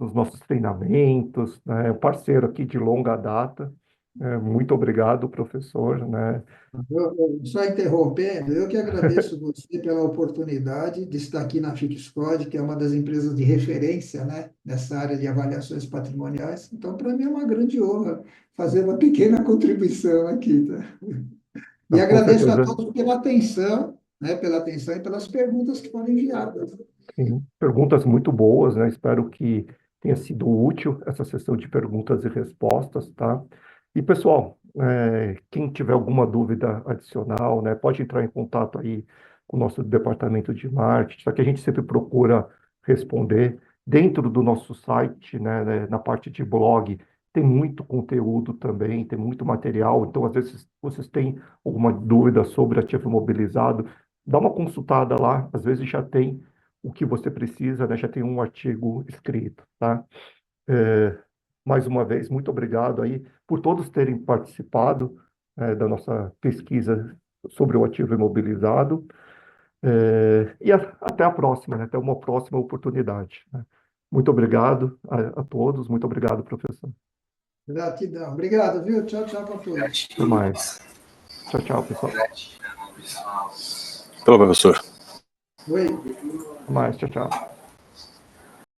nos nossos treinamentos, né, é um parceiro aqui de longa data. Muito obrigado, professor, né? Só interrompendo, eu que agradeço você pela oportunidade de estar aqui na FICSCOD, que é uma das empresas de referência, né, nessa área de avaliações patrimoniais. Então, para mim é uma grande honra fazer uma pequena contribuição aqui, tá? E Com agradeço a certeza. todos pela atenção, né, pela atenção e pelas perguntas que foram enviadas. Sim, perguntas muito boas, né? Espero que tenha sido útil essa sessão de perguntas e respostas, tá? E pessoal, quem tiver alguma dúvida adicional, né, pode entrar em contato aí com o nosso departamento de marketing, só que a gente sempre procura responder dentro do nosso site, né, na parte de blog. Tem muito conteúdo também, tem muito material. Então, às vezes, vocês têm alguma dúvida sobre ativo imobilizado, dá uma consultada lá, às vezes já tem o que você precisa, né? Já tem um artigo escrito, tá? É, Mais uma vez, muito obrigado aí por todos terem participado, da nossa pesquisa sobre o ativo imobilizado. E até a próxima, né? Até uma próxima oportunidade, né? Muito obrigado a todos, muito obrigado, professor. Gratidão. Obrigado, viu? Tchau, tchau para todos. Até mais. Tchau, tchau, pessoal. Alô, professor. Oi. Até mais, tchau, tchau.